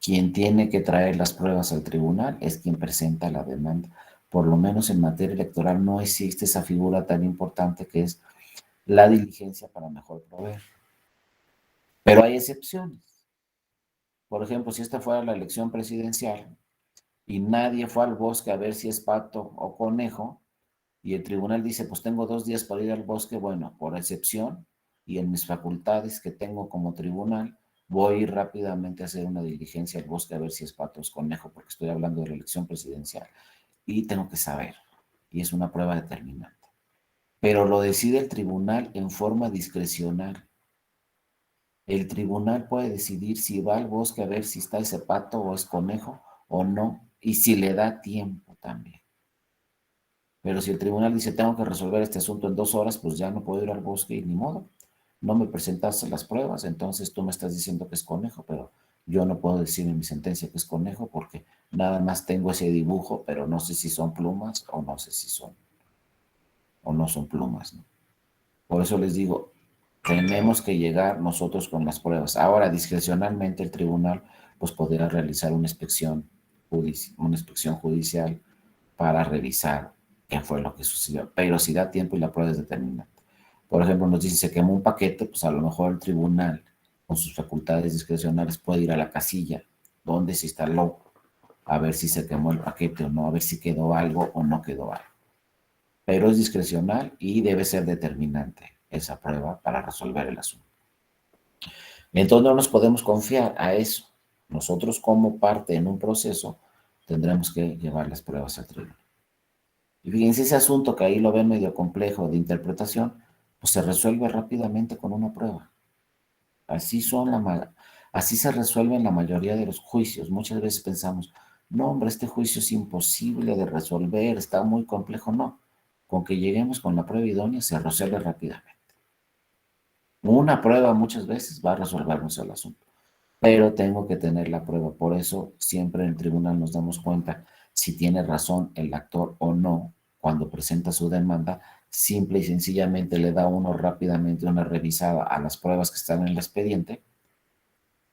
Quien tiene que traer las pruebas al tribunal es quien presenta la demanda. Por lo menos en materia electoral no existe esa figura tan importante que es la diligencia para mejor proveer. Pero hay excepciones. Por ejemplo, si esta fuera la elección presidencial, y nadie fue al bosque a ver si es pato o conejo, y el tribunal dice, pues tengo 2 días para ir al bosque, bueno, por excepción y en mis facultades que tengo como tribunal, voy a ir rápidamente a hacer una diligencia al bosque a ver si es pato o es conejo, porque estoy hablando de la elección presidencial y tengo que saber, y es una prueba determinante. Pero lo decide el tribunal en forma discrecional. El tribunal puede decidir si va al bosque a ver si está ese pato o es conejo o no, y si le da tiempo también. Pero si el tribunal dice, tengo que resolver este asunto en 2 horas, pues ya no puedo ir al bosque y ni modo. No me presentaste las pruebas, entonces tú me estás diciendo que es conejo, pero yo no puedo decir en mi sentencia que es conejo porque nada más tengo ese dibujo, pero no sé si son plumas o no sé si son o no son plumas, ¿no? Por eso les digo, tenemos que llegar nosotros con las pruebas. Ahora, discrecionalmente, el tribunal pues podrá realizar una inspección judicial para revisar qué fue lo que sucedió. Pero si da tiempo y la prueba es determinante. Por ejemplo, nos dice se quemó un paquete, pues a lo mejor el tribunal, con sus facultades discrecionales, puede ir a la casilla donde se instaló a ver si se quemó el paquete o no, a ver si quedó algo o no quedó algo. Pero es discrecional y debe ser determinante esa prueba para resolver el asunto. Entonces no nos podemos confiar a eso. Nosotros como parte en un proceso tendremos que llevar las pruebas al tribunal. Y fíjense, ese asunto que ahí lo ven medio complejo de interpretación, pues se resuelve rápidamente con una prueba. Así son así se resuelven la mayoría de los juicios. Muchas veces pensamos, no, hombre, este juicio es imposible de resolver, está muy complejo. No, con que lleguemos con la prueba idónea se resuelve rápidamente. Una prueba muchas veces va a resolvernos el asunto, pero tengo que tener la prueba. Por eso siempre en el tribunal nos damos cuenta si tiene razón el actor o no cuando presenta su demanda. Simple y sencillamente le da uno rápidamente una revisada a las pruebas que están en el expediente,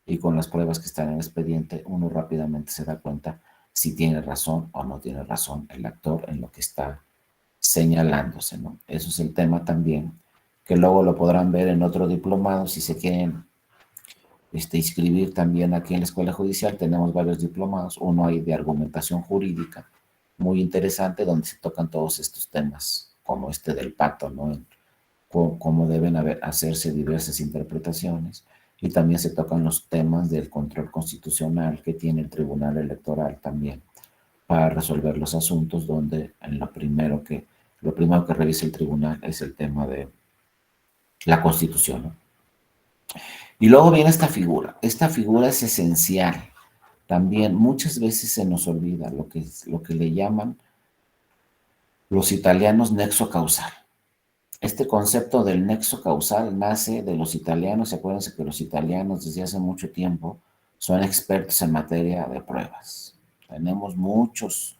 y con las pruebas que están en el expediente uno rápidamente se da cuenta si tiene razón o no tiene razón el actor en lo que está señalándose, ¿no? Eso es el tema también, que luego lo podrán ver en otro diplomado si se quieren inscribir también aquí en la Escuela Judicial. Tenemos varios diplomados, uno hay de argumentación jurídica, muy interesante, donde se tocan todos estos temas, como este del pato, ¿no? Cómo deben hacerse diversas interpretaciones, y también se tocan los temas del control constitucional que tiene el Tribunal Electoral también para resolver los asuntos, donde en lo primero que revisa el tribunal es el tema de la Constitución, ¿no? Y luego viene esta figura. Esta figura es esencial. También muchas veces se nos olvida lo que le llaman los italianos nexo causal. Este concepto del nexo causal nace de los italianos. Acuérdense que los italianos desde hace mucho tiempo son expertos en materia de pruebas. Tenemos muchos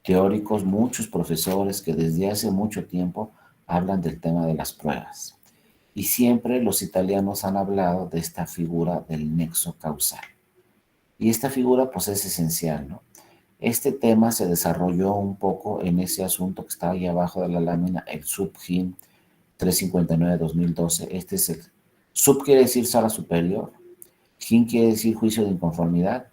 teóricos, muchos profesores que desde hace mucho tiempo hablan del tema de las pruebas. Y siempre los italianos han hablado de esta figura del nexo causal. Y esta figura pues es esencial, ¿no? Este tema se desarrolló un poco en ese asunto que está ahí abajo de la lámina, el Subgin 359-2012. Este es el sub, quiere decir sala superior, gin quiere decir juicio de inconformidad,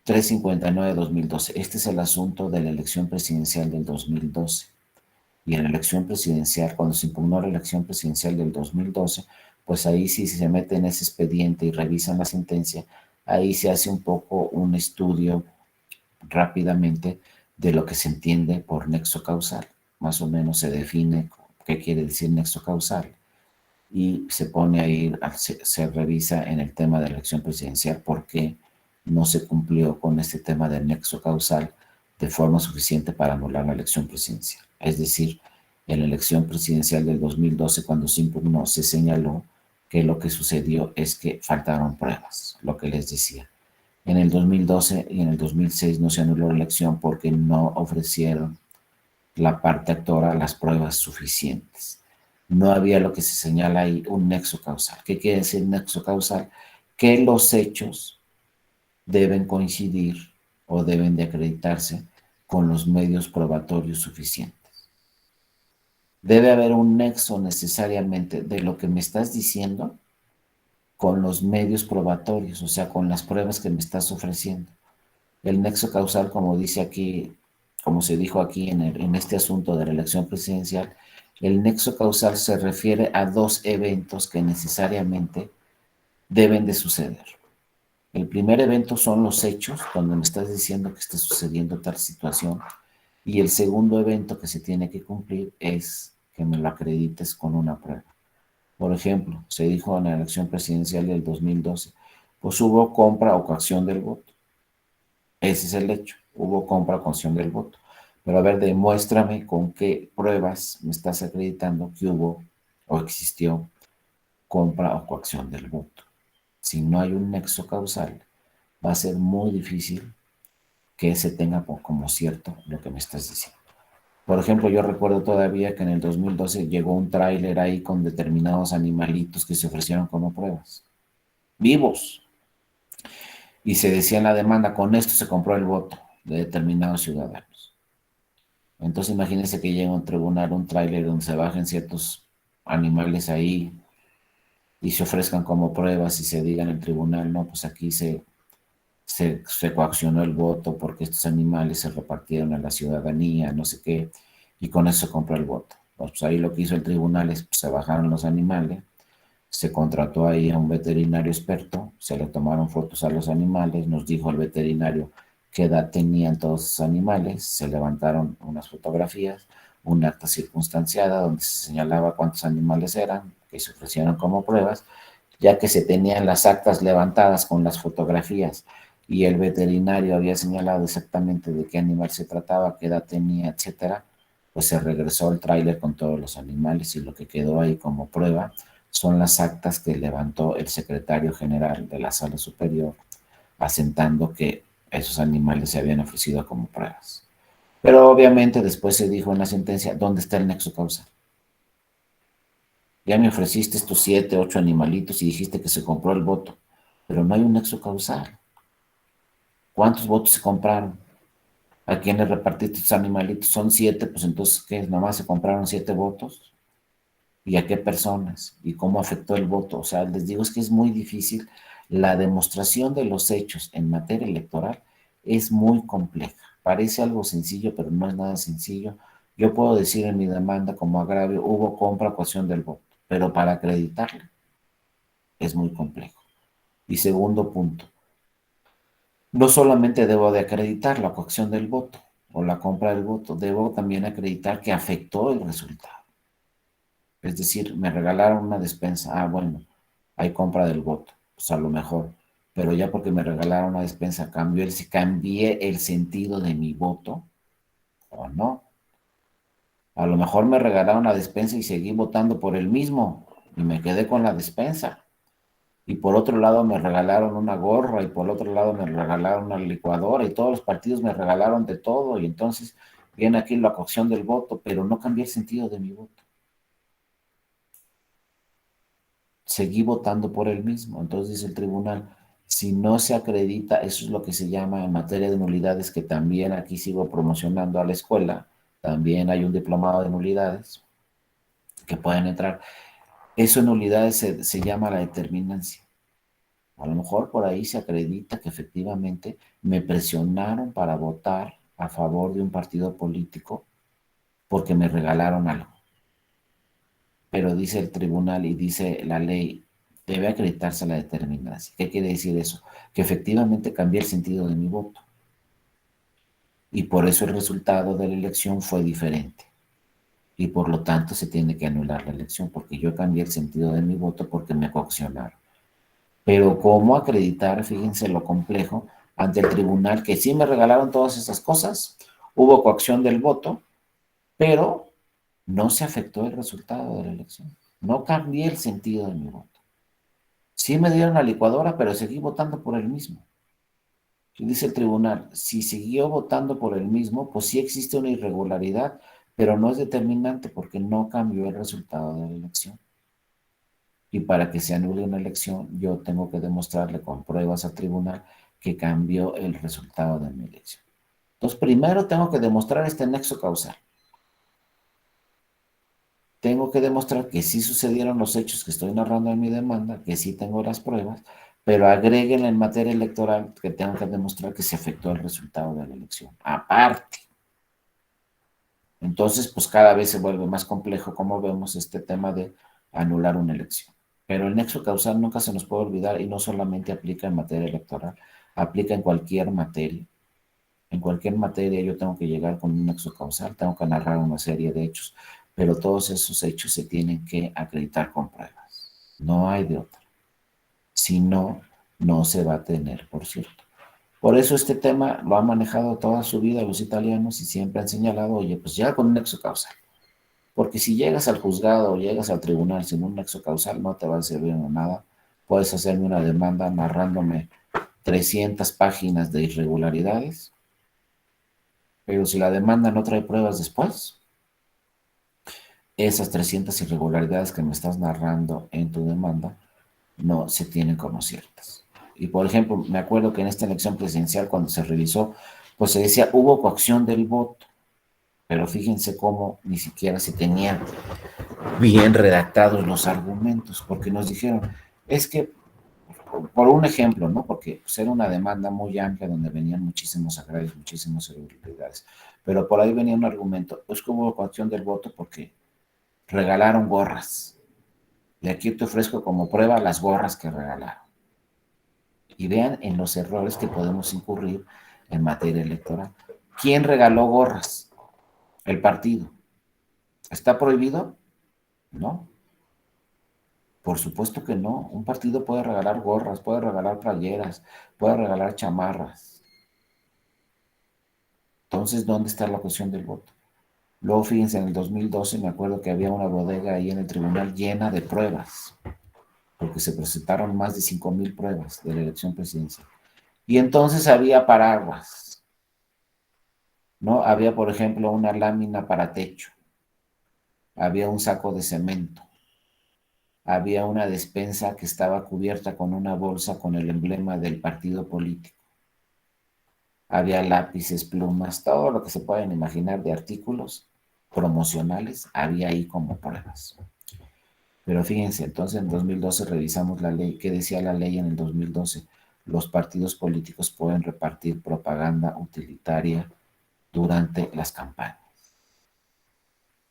359-2012. Este es el asunto de la elección presidencial del 2012. Y en la elección presidencial, cuando se impugnó la elección presidencial del 2012, pues ahí sí se mete en ese expediente y revisan la sentencia. Ahí se hace un poco un estudio rápidamente de lo que se entiende por nexo causal. Más o menos se define qué quiere decir nexo causal, y se pone ahí, se revisa en el tema de la elección presidencial por qué no se cumplió con este tema del nexo causal de forma suficiente para anular la elección presidencial. Es decir, en la elección presidencial del 2012, cuando se impugnó, se señaló que lo que sucedió es que faltaron pruebas, lo que les decía. En el 2012 y en el 2006 no se anuló la elección porque no ofrecieron la parte actora las pruebas suficientes. No había lo que se señala ahí, un nexo causal. ¿Qué quiere decir nexo causal? Que los hechos deben coincidir o deben de acreditarse con los medios probatorios suficientes. Debe haber un nexo necesariamente de lo que me estás diciendo con los medios probatorios, o sea, con las pruebas que me estás ofreciendo. El nexo causal, como dice aquí, como se dijo aquí en este asunto de la elección presidencial, el nexo causal se refiere a dos eventos que necesariamente deben de suceder. El primer evento son los hechos, cuando me estás diciendo que está sucediendo tal situación, y el segundo evento que se tiene que cumplir es que me lo acredites con una prueba. Por ejemplo, se dijo en la elección presidencial del 2012, pues hubo compra o coacción del voto. Ese es el hecho, hubo compra o coacción del voto. Pero a ver, demuéstrame con qué pruebas me estás acreditando que hubo o existió compra o coacción del voto. Si no hay un nexo causal, va a ser muy difícil que se tenga como cierto lo que me estás diciendo. Por ejemplo, yo recuerdo todavía que en el 2012 llegó un tráiler ahí con determinados animalitos que se ofrecieron como pruebas, vivos, y se decía en la demanda, con esto se compró el voto de determinados ciudadanos. Entonces imagínense que llega a un tribunal un tráiler donde se bajen ciertos animales ahí y se ofrezcan como pruebas y se diga en el tribunal, no, pues aquí se coaccionó el voto porque estos animales se repartieron a la ciudadanía, no sé qué, y con eso se compró el voto. Pues ahí lo que hizo el tribunal es, pues, se bajaron los animales, se contrató ahí a un veterinario experto, se le tomaron fotos a los animales, nos dijo el veterinario qué edad tenían todos esos animales, se levantaron unas fotografías, un acta circunstanciada donde se señalaba cuántos animales eran, que se ofrecieron como pruebas, ya que se tenían las actas levantadas con las fotografías y el veterinario había señalado exactamente de qué animal se trataba, qué edad tenía, etcétera, pues se regresó el tráiler con todos los animales y lo que quedó ahí como prueba son las actas que levantó el secretario general de la Sala Superior, asentando que esos animales se habían ofrecido como pruebas. Pero obviamente después se dijo en la sentencia, ¿dónde está el nexo causal? Ya me ofreciste estos 7, 8 animalitos y dijiste que se compró el voto, pero no hay un nexo causal. ¿Cuántos votos se compraron? ¿A quién le repartiste estos animalitos? Son 7, pues entonces, ¿qué? ¿Nomás se compraron 7 votos? ¿Y a qué personas? ¿Y cómo afectó el voto? O sea, les digo, es que es muy difícil. La demostración de los hechos en materia electoral es muy compleja. Parece algo sencillo, pero no es nada sencillo. Yo puedo decir en mi demanda como agravio, hubo compra o coacción del voto, pero para acreditarla es muy complejo. Y segundo punto, no solamente debo de acreditar la coacción del voto o la compra del voto, debo también acreditar que afectó el resultado. Es decir, me regalaron una despensa. Ah, bueno, hay compra del voto. Pues a lo mejor. Pero ya porque me regalaron una despensa, cambié el sentido de mi voto o no. A lo mejor me regalaron la despensa y seguí votando por el mismo y me quedé con la despensa. Y por otro lado me regalaron una gorra y por otro lado me regalaron una licuadora y todos los partidos me regalaron de todo y entonces viene aquí la cocción del voto, pero no cambié el sentido de mi voto. Seguí votando por el mismo. Entonces dice el tribunal, si no se acredita, eso es lo que se llama en materia de nulidades, que también aquí sigo promocionando a la escuela, también hay un diplomado de nulidades que pueden entrar. Eso en nulidades se llama la determinancia. A lo mejor por ahí se acredita que efectivamente me presionaron para votar a favor de un partido político porque me regalaron algo. Pero dice el tribunal y dice la ley, debe acreditarse la determinancia. ¿Qué quiere decir eso? Que efectivamente cambié el sentido de mi voto y por eso el resultado de la elección fue diferente y por lo tanto se tiene que anular la elección porque yo cambié el sentido de mi voto porque me coaccionaron. Pero ¿cómo acreditar? Fíjense lo complejo ante el tribunal que sí me regalaron todas esas cosas, hubo coacción del voto, pero no se afectó el resultado de la elección. No cambié el sentido de mi voto. Sí me dieron la licuadora, pero seguí votando por el mismo. Y dice el tribunal, si siguió votando por el mismo, pues sí existe una irregularidad, pero no es determinante porque no cambió el resultado de la elección. Y para que se anule una elección, yo tengo que demostrarle con pruebas al tribunal que cambió el resultado de mi elección. Entonces, primero tengo que demostrar este nexo causal. Tengo que demostrar que sí sucedieron los hechos que estoy narrando en mi demanda, que sí tengo las pruebas, pero agreguen en materia electoral que tengan que demostrar que se afectó el resultado de la elección. Aparte. Entonces, pues cada vez se vuelve más complejo, como vemos, este tema de anular una elección. Pero el nexo causal nunca se nos puede olvidar y no solamente aplica en materia electoral, aplica en cualquier materia. En cualquier materia yo tengo que llegar con un nexo causal, tengo que narrar una serie de hechos, pero todos esos hechos se tienen que acreditar con pruebas. No hay de otra. Si no, no se va a tener, por cierto. Por eso este tema lo han manejado toda su vida los italianos y siempre han señalado, oye, pues ya con un nexo causal. Porque si llegas al juzgado o llegas al tribunal sin un nexo causal, no te va a servir de nada. Puedes hacerme una demanda narrándome 300 páginas de irregularidades, pero si la demanda no trae pruebas después, esas 300 irregularidades que me estás narrando en tu demanda no se tienen como ciertas. Y por ejemplo, me acuerdo que en esta elección presidencial, cuando se revisó, pues se decía hubo coacción del voto, pero fíjense cómo ni siquiera se tenían bien redactados los argumentos, porque nos dijeron, es que, por un ejemplo, ¿no? Porque pues, era una demanda muy amplia donde venían muchísimos agravios, muchísimas irregularidades, pero por ahí venía un argumento, es que hubo coacción del voto porque regalaron gorras, y aquí te ofrezco como prueba las gorras que regalaron. Y vean en los errores que podemos incurrir en materia electoral. ¿Quién regaló gorras? El partido. ¿Está prohibido? No. Por supuesto que no. Un partido puede regalar gorras, puede regalar playeras, puede regalar chamarras. Entonces, ¿dónde está la cuestión del voto? Luego, fíjense, en el 2012 me acuerdo que había una bodega ahí en el tribunal llena de pruebas, porque se presentaron más de 5,000 pruebas de la elección presidencial. Y entonces había paraguas, ¿no? Había, por ejemplo, una lámina para techo, había un saco de cemento, había una despensa que estaba cubierta con una bolsa con el emblema del partido político. Había lápices, plumas, todo lo que se pueden imaginar de artículos promocionales, había ahí como pruebas. Pero fíjense, entonces en 2012 revisamos la ley. ¿Qué decía la ley en el 2012? Los partidos políticos pueden repartir propaganda utilitaria durante las campañas.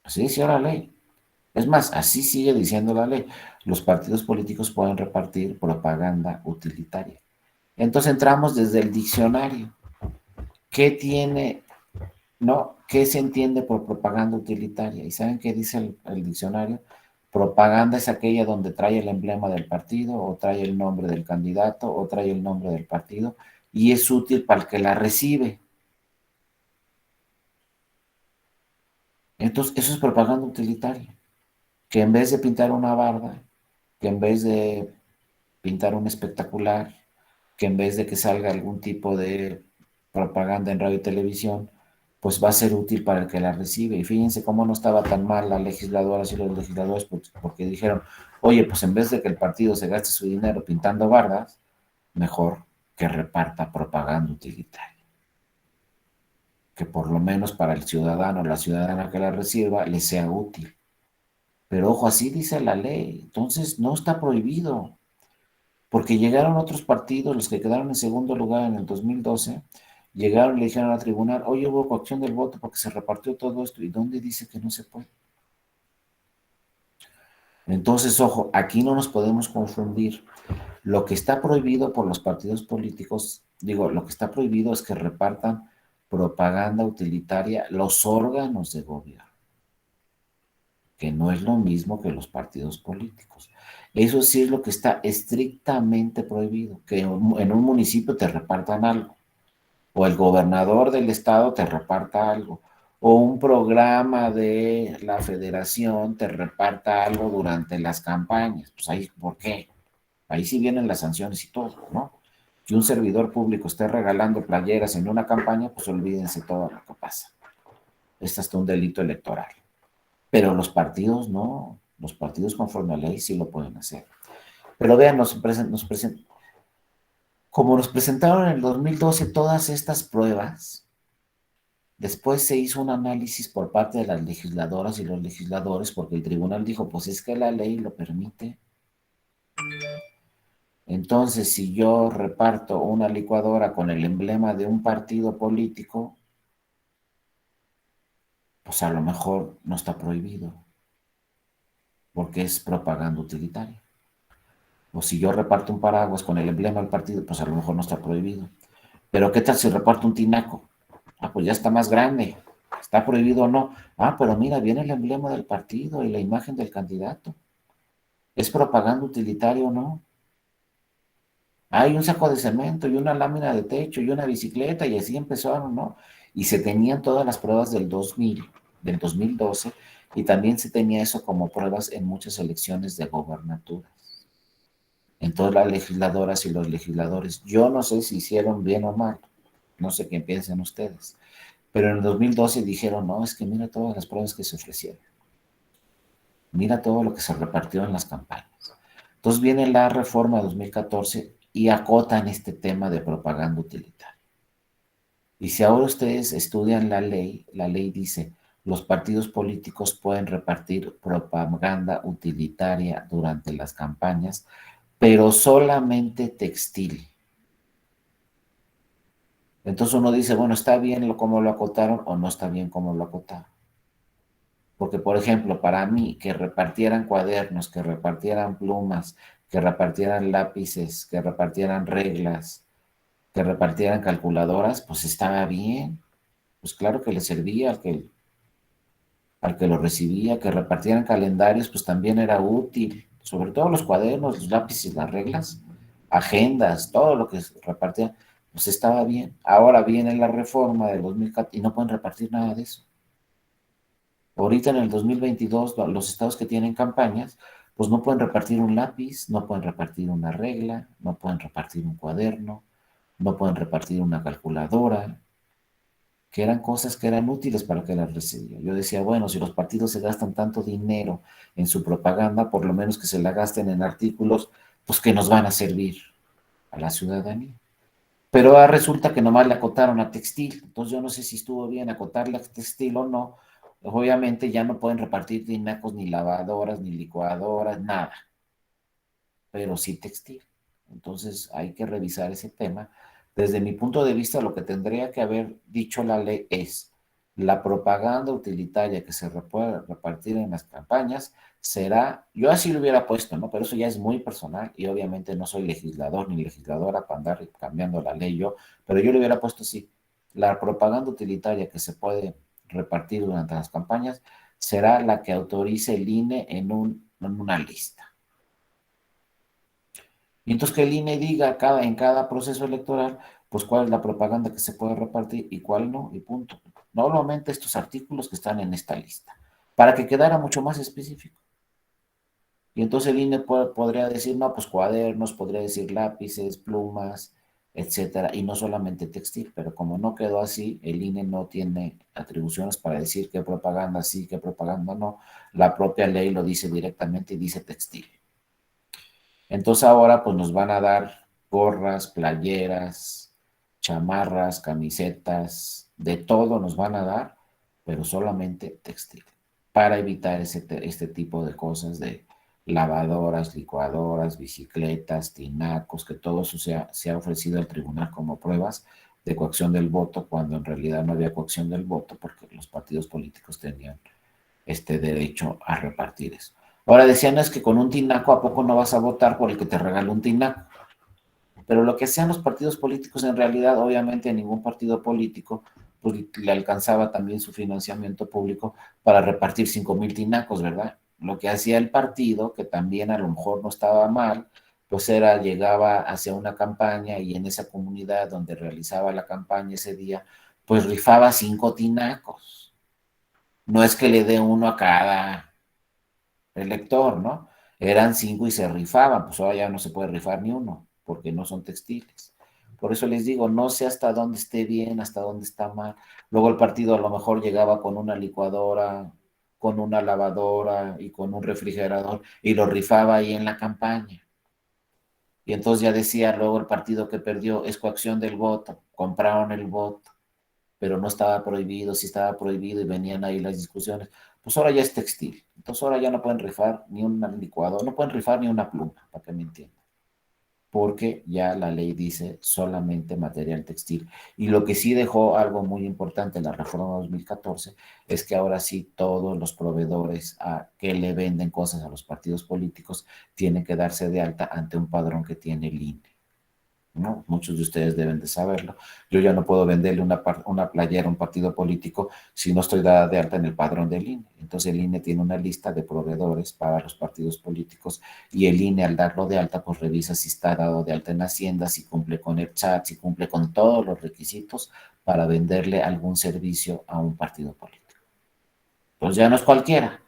Así decía la ley. Es más, así sigue diciendo la ley. Los partidos políticos pueden repartir propaganda utilitaria. Entonces entramos desde el diccionario. ¿Qué tiene, no? ¿Qué se entiende por propaganda utilitaria? ¿Y saben qué dice el diccionario? Propaganda es aquella donde trae el emblema del partido o trae el nombre del candidato o trae el nombre del partido y es útil para el que la recibe. Entonces, eso es propaganda utilitaria. Que en vez de pintar una barda, que en vez de pintar un espectacular, que en vez de que salga algún tipo de propaganda en radio y televisión, pues va a ser útil para el que la recibe. Y fíjense cómo no estaba tan mal las legisladoras y los legisladores, porque dijeron, oye, pues en vez de que el partido se gaste su dinero pintando bardas, mejor que reparta propaganda utilitaria. Que por lo menos para el ciudadano o la ciudadana que la reciba le sea útil. Pero ojo, así dice la ley, entonces no está prohibido. Porque llegaron otros partidos, los que quedaron en segundo lugar en el 2012, llegaron y le dijeron al tribunal, oye, hubo coacción del voto porque se repartió todo esto. ¿Y dónde dice que no se puede? Entonces, ojo, aquí no nos podemos confundir. Lo que está prohibido por los partidos políticos, digo, lo que está prohibido es que repartan propaganda utilitaria los órganos de gobierno, que no es lo mismo que los partidos políticos. Eso sí es lo que está estrictamente prohibido, que en un municipio te repartan algo, o el gobernador del estado te reparta algo, o un programa de la federación te reparta algo durante las campañas. Pues ahí, ¿por qué? Ahí sí vienen las sanciones y todo, ¿no? Que un servidor público esté regalando playeras en una campaña, pues olvídense todo lo que pasa. Es hasta un delito electoral. Pero los partidos no, los partidos conforme a ley sí lo pueden hacer. Pero vean, como nos presentaron en el 2012 todas estas pruebas, después se hizo un análisis por parte de las legisladoras y los legisladores, porque el tribunal dijo, pues es que la ley lo permite. Entonces, si yo reparto una licuadora con el emblema de un partido político, pues a lo mejor no está prohibido, porque es propaganda utilitaria. O si yo reparto un paraguas con el emblema del partido, pues a lo mejor no está prohibido. Pero ¿qué tal si reparto un tinaco? Ah, pues ya está más grande. ¿Está prohibido o no? Ah, pero mira, viene el emblema del partido y la imagen del candidato. ¿Es propaganda utilitaria o no? Hay un saco de cemento y una lámina de techo y una bicicleta y así empezaron, ¿no? Y se tenían todas las pruebas del 2000, del 2012 y también se tenía eso como pruebas en muchas elecciones de gobernaturas. En todas las legisladoras y los legisladores. Yo no sé si hicieron bien o mal, no sé qué piensan ustedes, pero en el 2012 dijeron, no, es que mira todas las pruebas que se ofrecieron, mira todo lo que se repartió en las campañas. Entonces viene la reforma de 2014 y acotan este tema de propaganda utilitaria. Y si ahora ustedes estudian la ley dice, los partidos políticos pueden repartir propaganda utilitaria durante las campañas, pero solamente textil. Entonces uno dice, bueno, ¿está bien cómo lo acotaron o no está bien cómo lo acotaron? Porque, por ejemplo, para mí, que repartieran cuadernos, que repartieran plumas, que repartieran lápices, que repartieran reglas, que repartieran calculadoras, pues estaba bien. Pues claro que le servía al que lo recibía, que repartieran calendarios, pues también era útil. Sobre todo los cuadernos, los lápices, las reglas, agendas, todo lo que se repartía, pues estaba bien. Ahora viene la reforma del 2014 y no pueden repartir nada de eso. Ahorita en el 2022, los estados que tienen campañas, pues no pueden repartir un lápiz, no pueden repartir una regla, no pueden repartir un cuaderno, no pueden repartir una calculadora, que eran cosas que eran útiles para que las recibía. Yo decía, bueno, si los partidos se gastan tanto dinero en su propaganda, por lo menos que se la gasten en artículos, pues que nos van a servir a la ciudadanía. Pero resulta que nomás le acotaron a textil, entonces yo no sé si estuvo bien acotarle a textil o no. Obviamente ya no pueden repartir tinacos, ni lavadoras, ni licuadoras, nada, pero sí textil. Entonces hay que revisar ese tema. Desde mi punto de vista, lo que tendría que haber dicho la ley es la propaganda utilitaria que se pueda repartir en las campañas será, yo así lo hubiera puesto, ¿no? Pero eso ya es muy personal y obviamente no soy legislador ni legisladora para andar cambiando la ley yo, pero yo le hubiera puesto así, la propaganda utilitaria que se puede repartir durante las campañas será la que autorice el INE en una lista. Y entonces que el INE diga en cada proceso electoral, pues cuál es la propaganda que se puede repartir y cuál no, y punto. Normalmente estos artículos que están en esta lista, para que quedara mucho más específico. Y entonces el INE podría decir, no, pues cuadernos, podría decir lápices, plumas, etcétera, y no solamente textil, pero como no quedó así, el INE no tiene atribuciones para decir qué propaganda sí, qué propaganda no. La propia ley lo dice directamente y dice textil. Entonces ahora pues nos van a dar gorras, playeras, chamarras, camisetas, de todo nos van a dar, pero solamente textil, para evitar este tipo de cosas de lavadoras, licuadoras, bicicletas, tinacos, que todo eso se ha ofrecido al tribunal como pruebas de coacción del voto, cuando en realidad no había coacción del voto porque los partidos políticos tenían este derecho a repartir eso. Ahora decían es que con un tinaco a poco no vas a votar por el que te regaló un tinaco. Pero lo que hacían los partidos políticos en realidad, obviamente a ningún partido político pues, le alcanzaba también su financiamiento público para repartir 5,000 tinacos, ¿verdad? Lo que hacía el partido, que también a lo mejor no estaba mal, pues llegaba hacia una campaña y en esa comunidad donde realizaba la campaña ese día, pues rifaba 5 tinacos. No es que le dé uno a cada elector, ¿no? Eran 5 y se rifaban, pues ahora ya no se puede rifar ni uno, porque no son textiles. Por eso les digo, no sé hasta dónde esté bien, hasta dónde está mal. Luego el partido a lo mejor llegaba con una licuadora, con una lavadora y con un refrigerador y lo rifaba ahí en la campaña. Y entonces ya decía luego el partido que perdió, es coacción del voto, compraron el voto, pero no estaba prohibido, sí estaba prohibido y venían ahí las discusiones. Pues ahora ya es textil. Entonces ahora ya no pueden rifar ni un licuado, no pueden rifar ni una pluma, para que me entiendan. porque ya la ley dice solamente material textil. Y lo que sí dejó algo muy importante en la reforma 2014 es que ahora sí todos los proveedores que le venden cosas a los partidos políticos tienen que darse de alta ante un padrón que tiene el INE, ¿no? Muchos de ustedes deben de saberlo. Yo ya no puedo venderle una playera a un partido político si no estoy dada de alta en el padrón del INE. Entonces el INE tiene una lista de proveedores para los partidos políticos y el INE al darlo de alta pues revisa si está dado de alta en Hacienda, si cumple con el chat, si cumple con todos los requisitos para venderle algún servicio a un partido político. Pues ya no es cualquiera.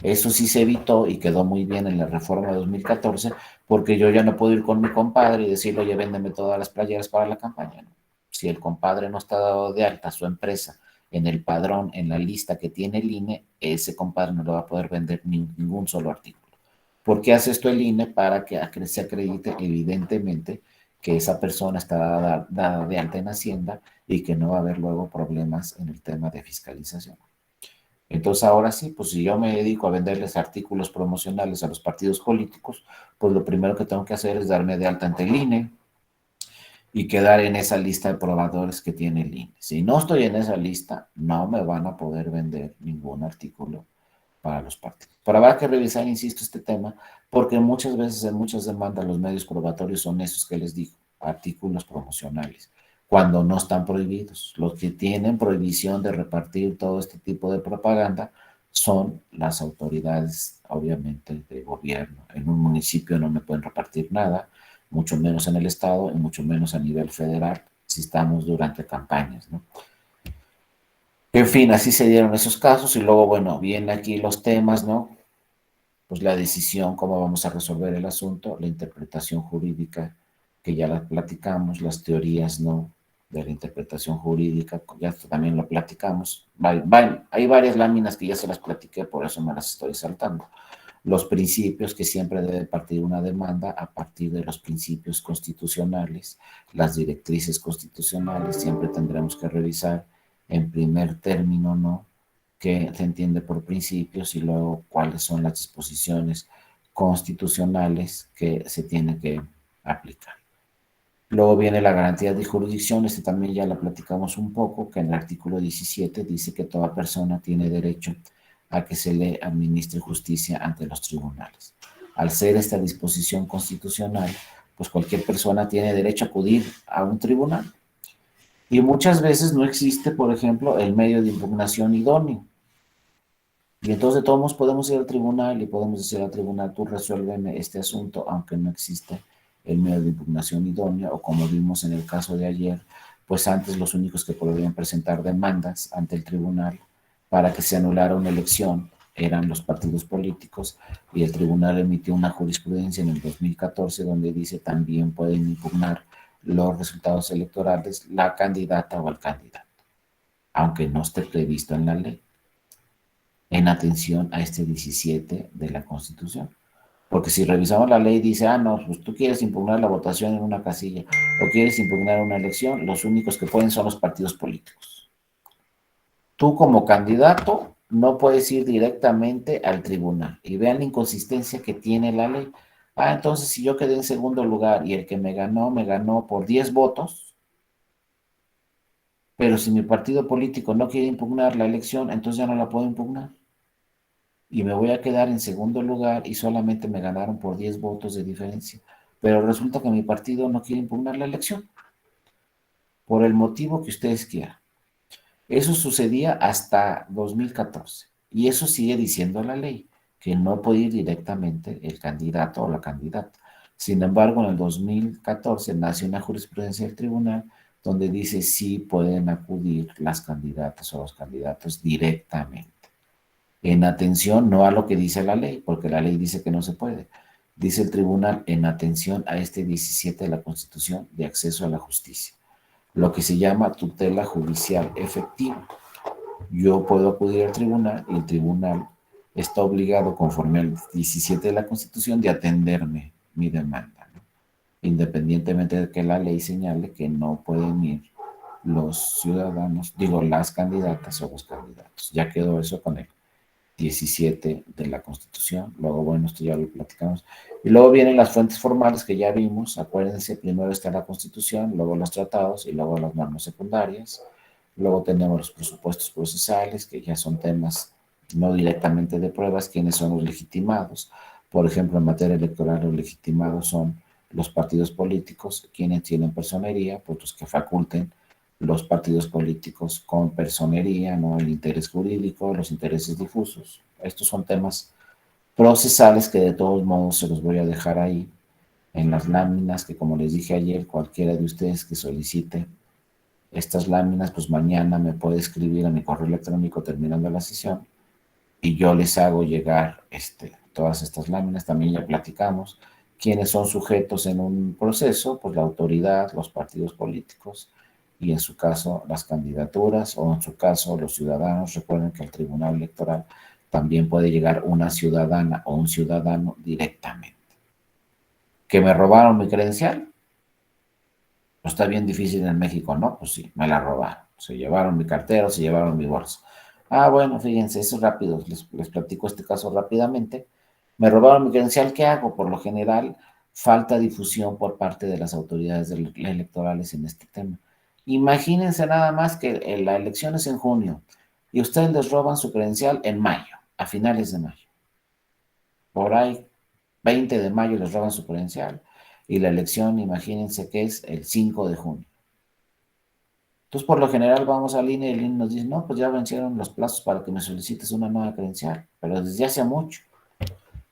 Eso sí se evitó y quedó muy bien en la reforma de 2014, porque yo ya no puedo ir con mi compadre y decirle, oye, véndeme todas las playeras para la campaña, ¿no? Si el compadre no está dado de alta su empresa en el padrón, en la lista que tiene el INE, ese compadre no le va a poder vender ningún solo artículo. ¿Por qué hace esto el INE? Para que se acredite evidentemente que esa persona está dada de alta en Hacienda y que no va a haber luego problemas en el tema de fiscalización. Entonces ahora sí, pues si yo me dedico a venderles artículos promocionales a los partidos políticos, pues lo primero que tengo que hacer es darme de alta ante el INE y quedar en esa lista de probadores que tiene el INE. Si no estoy en esa lista, no me van a poder vender ningún artículo para los partidos. Pero habrá que revisar, insisto, este tema, porque muchas veces en muchas demandas los medios probatorios son esos que les digo, artículos promocionales, cuando no están prohibidos. Los que tienen prohibición de repartir todo este tipo de propaganda son las autoridades, obviamente, de gobierno. En un municipio no me pueden repartir nada, mucho menos en el estado y mucho menos a nivel federal si estamos durante campañas, ¿no? En fin, así se dieron esos casos y luego, bueno, vienen aquí los temas, ¿no? Pues la decisión, cómo vamos a resolver el asunto, la interpretación jurídica, que ya la platicamos, las teorías, ¿no? De la interpretación jurídica, ya también lo platicamos. Hay varias láminas que ya se las platiqué, por eso me las estoy saltando. Los principios que siempre debe partir una demanda a partir de los principios constitucionales, las directrices constitucionales, siempre tendremos que revisar en primer término, ¿no? Qué se entiende por principios y luego cuáles son las disposiciones constitucionales que se tienen que aplicar. Luego viene la garantía de jurisdicción, este también ya la platicamos un poco, que en el artículo 17 dice que toda persona tiene derecho a que se le administre justicia ante los tribunales. Al ser esta disposición constitucional, pues cualquier persona tiene derecho a acudir a un tribunal. Y muchas veces no existe, por ejemplo, el medio de impugnación idóneo. Y entonces todos podemos ir al tribunal y podemos decir al tribunal, tú resuélveme este asunto, aunque no existe el medio de impugnación idóneo, o como vimos en el caso de ayer, pues antes los únicos que podían presentar demandas ante el tribunal para que se anulara una elección eran los partidos políticos, y el tribunal emitió una jurisprudencia en el 2014 donde dice también pueden impugnar los resultados electorales la candidata o el candidato, aunque no esté previsto en la ley, en atención a este 17 de la Constitución. Porque si revisamos la ley, dice, no, pues tú quieres impugnar la votación en una casilla o quieres impugnar una elección, los únicos que pueden son los partidos políticos. Tú como candidato no puedes ir directamente al tribunal. Y vean la inconsistencia que tiene la ley. Entonces si yo quedé en segundo lugar y el que me ganó por 10 votos, pero si mi partido político no quiere impugnar la elección, entonces ya no la puedo impugnar. Y me voy a quedar en segundo lugar y solamente me ganaron por 10 votos de diferencia. Pero resulta que mi partido no quiere impugnar la elección, por el motivo que ustedes quieran. Eso sucedía hasta 2014 y eso sigue diciendo la ley, que no puede ir directamente el candidato o la candidata. Sin embargo, en el 2014 nace una jurisprudencia del tribunal donde dice sí pueden acudir las candidatas o los candidatos directamente, en atención no a lo que dice la ley, porque la ley dice que no se puede. Dice el tribunal en atención a este 17 de la Constitución de acceso a la justicia, lo que se llama tutela judicial efectiva. Yo puedo acudir al tribunal y el tribunal está obligado, conforme al 17 de la Constitución, de atenderme mi demanda, ¿no? Independientemente de que la ley señale que no pueden ir los ciudadanos, digo, las candidatas o los candidatos. Ya quedó eso con él. 17 de la Constitución. Luego, bueno, esto ya lo platicamos. Y luego vienen las fuentes formales que ya vimos. Acuérdense, primero está la Constitución, luego los tratados y luego las normas secundarias. Luego tenemos los presupuestos procesales, que ya son temas no directamente de pruebas, quienes son los legitimados. Por ejemplo, en materia electoral, los legitimados son los partidos políticos, quienes tienen personería, pues los que faculten los partidos políticos con personería, ¿no? El interés jurídico, los intereses difusos. Estos son temas procesales que de todos modos se los voy a dejar ahí en las láminas que, como les dije ayer, cualquiera de ustedes que solicite estas láminas, pues mañana me puede escribir a mi correo electrónico terminando la sesión y yo les hago llegar todas estas láminas. También ya platicamos quiénes son sujetos en un proceso, pues la autoridad, los partidos políticos y en su caso las candidaturas o en su caso los ciudadanos. Recuerden que al Tribunal Electoral también puede llegar una ciudadana o un ciudadano directamente. ¿Que me robaron mi credencial? Pues está bien difícil en México, ¿no? Pues sí, me la robaron. Se llevaron mi cartera, se llevaron mi bolsa. Ah, bueno, fíjense, eso es rápido. Les platico este caso rápidamente. Me robaron mi credencial, ¿qué hago? Por lo general, falta difusión por parte de las autoridades electorales en este tema. Imagínense nada más que la elección es en junio y ustedes les roban su credencial en mayo, a finales de mayo. Por ahí, 20 de mayo les roban su credencial y la elección, imagínense que es el 5 de junio. Entonces, por lo general, vamos al INE y el INE nos dice, no, pues ya vencieron los plazos para que me solicites una nueva credencial, pero desde hace mucho.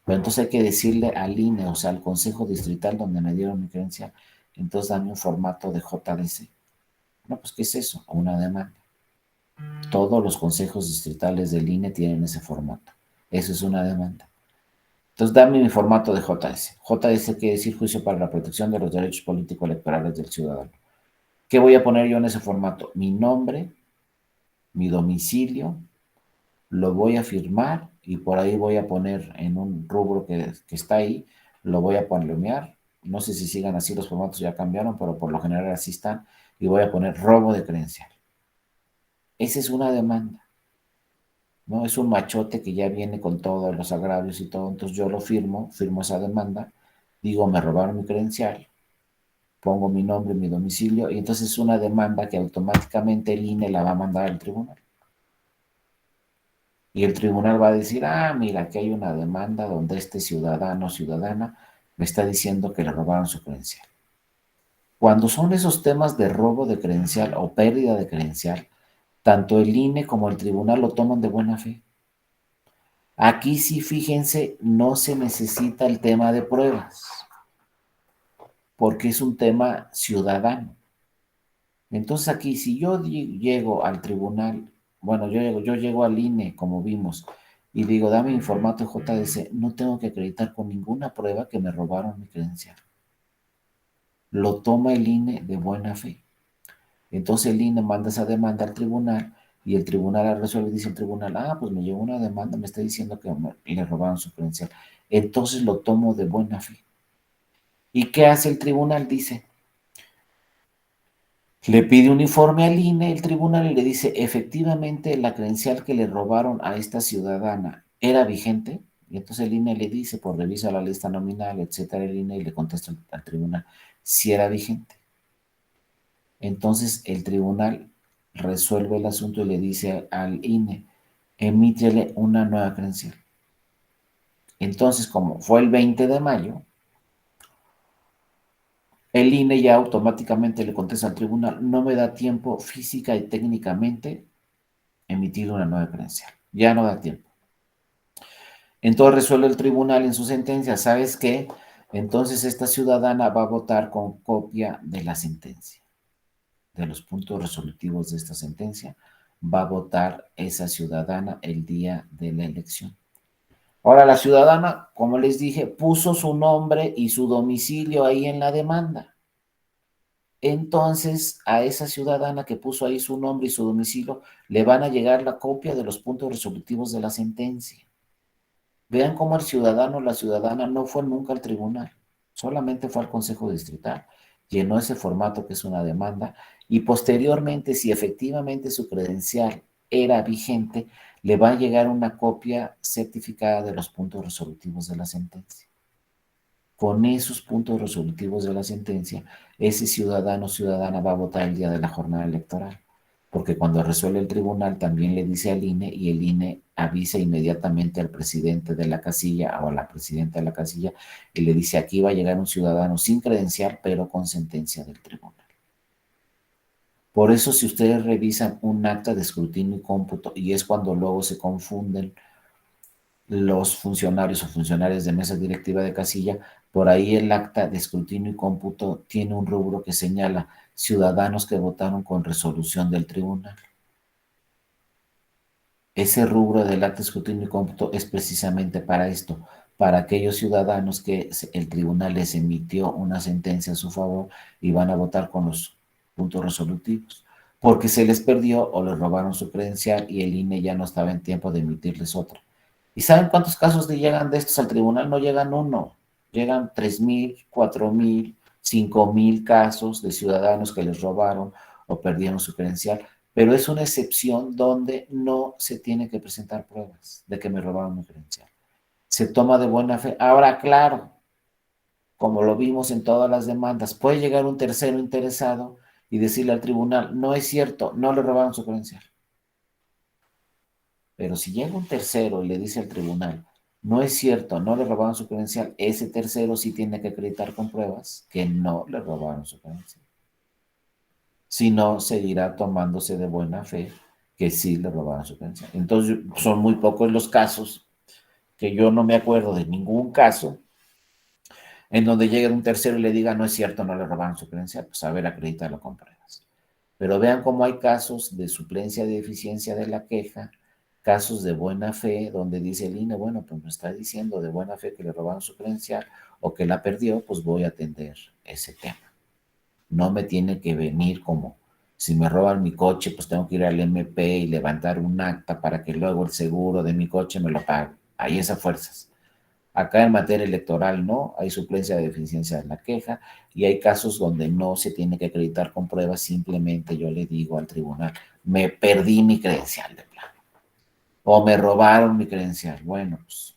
Pero entonces hay que decirle al INE, o sea, al Consejo Distrital donde me dieron mi credencial, entonces dame un formato de JDC. No, pues, ¿qué es eso? Una demanda. Todos los consejos distritales del INE tienen ese formato. Eso es una demanda. Entonces, dame mi formato de JS. JS quiere decir Juicio para la Protección de los Derechos Político-Electorales del Ciudadano. ¿Qué voy a poner yo en ese formato? Mi nombre, mi domicilio, lo voy a firmar y por ahí voy a poner en un rubro que está ahí, lo voy a palomear. No sé si sigan así, los formatos ya cambiaron, pero por lo general así están. Y voy a poner robo de credencial. Esa es una demanda, ¿no? Es un machote que ya viene con todos los agravios y todo. Entonces yo lo firmo esa demanda, digo, me robaron mi credencial, pongo mi nombre, mi domicilio, y entonces es una demanda que automáticamente el INE la va a mandar al tribunal. Y el tribunal va a decir, ah, mira, aquí hay una demanda donde este ciudadano o ciudadana me está diciendo que le robaron su credencial. Cuando son esos temas de robo de credencial o pérdida de credencial, tanto el INE como el tribunal lo toman de buena fe. Aquí sí, fíjense, no se necesita el tema de pruebas, porque es un tema ciudadano. Entonces aquí, si yo llego al tribunal, bueno, yo llego al INE, como vimos, y digo, dame mi formato JDC, no tengo que acreditar con ninguna prueba que me robaron mi credencial. Lo toma el INE de buena fe. Entonces el INE manda esa demanda al tribunal y el tribunal la resuelve y dice el tribunal, ah, pues me llegó una demanda, me está diciendo que le robaron su credencial. Entonces lo tomo de buena fe. ¿Y qué hace el tribunal? Dice, le pide un informe al INE, el tribunal, y le dice, efectivamente, la credencial que le robaron a esta ciudadana era vigente. Y entonces el INE le dice, por revisa la lista nominal, etcétera, el INE, y le contesta al tribunal si era vigente. Entonces el tribunal resuelve el asunto y le dice al INE, emítele una nueva credencial. Entonces, como fue el 20 de mayo, el INE ya automáticamente le contesta al tribunal, no me da tiempo física y técnicamente emitir una nueva credencial. Ya no da tiempo. Entonces resuelve el tribunal en su sentencia, ¿sabes qué? Entonces esta ciudadana va a votar con copia de la sentencia, de los puntos resolutivos de esta sentencia. Va a votar esa ciudadana el día de la elección. Ahora la ciudadana, como les dije, puso su nombre y su domicilio ahí en la demanda. Entonces, a esa ciudadana que puso ahí su nombre y su domicilio, le van a llegar la copia de los puntos resolutivos de la sentencia. Vean cómo el ciudadano o la ciudadana no fue nunca al tribunal, solamente fue al Consejo Distrital, llenó ese formato que es una demanda y posteriormente, si efectivamente su credencial era vigente, le va a llegar una copia certificada de los puntos resolutivos de la sentencia. Con esos puntos resolutivos de la sentencia, ese ciudadano o ciudadana va a votar el día de la jornada electoral, porque cuando resuelve el tribunal también le dice al INE y el INE avisa inmediatamente al presidente de la casilla o a la presidenta de la casilla y le dice: aquí va a llegar un ciudadano sin credencial pero con sentencia del tribunal. Por eso, si ustedes revisan un acta de escrutinio y cómputo, y es cuando luego se confunden los funcionarios o funcionarias de mesa directiva de casilla, por ahí el acta de escrutinio y cómputo tiene un rubro que señala ciudadanos que votaron con resolución del tribunal. Ese rubro del acta de escrutinio y cómputo es precisamente para esto, para aquellos ciudadanos que el tribunal les emitió una sentencia a su favor y van a votar con los puntos resolutivos, porque se les perdió o les robaron su credencial y el INE ya no estaba en tiempo de emitirles otra. ¿Y saben cuántos casos llegan de estos al tribunal? No llegan uno, llegan 3,000, 4,000, 5,000 casos de ciudadanos que les robaron o perdieron su credencial, pero es una excepción donde no se tiene que presentar pruebas de que me robaron mi credencial. Se toma de buena fe. Ahora, claro, como lo vimos en todas las demandas, puede llegar un tercero interesado y decirle al tribunal: no es cierto, no le robaron su credencial. Pero si llega un tercero y le dice al tribunal: no es cierto, no le robaron su credencial, ese tercero sí tiene que acreditar con pruebas que no le robaron su credencial. Si no, seguirá tomándose de buena fe que sí le robaron su credencial. Entonces, son muy pocos los casos, que yo no me acuerdo de ningún caso, en donde llegue un tercero y le diga: no es cierto, no le robaron su credencial. Pues a ver, acreditarlo con pruebas. Pero vean cómo hay casos de suplencia de eficiencia de la queja, casos de buena fe, donde dice el INE: bueno, pues me está diciendo de buena fe que le robaron su credencial o que la perdió, pues voy a atender ese tema. No me tiene que venir como, si me roban mi coche, pues tengo que ir al MP y levantar un acta para que luego el seguro de mi coche me lo pague. Hay esas fuerzas. Acá en materia electoral no, hay suplencia de deficiencia de la queja y hay casos donde no se tiene que acreditar con pruebas, simplemente yo le digo al tribunal: me perdí mi credencial de plano o me robaron mi credencial. Bueno, pues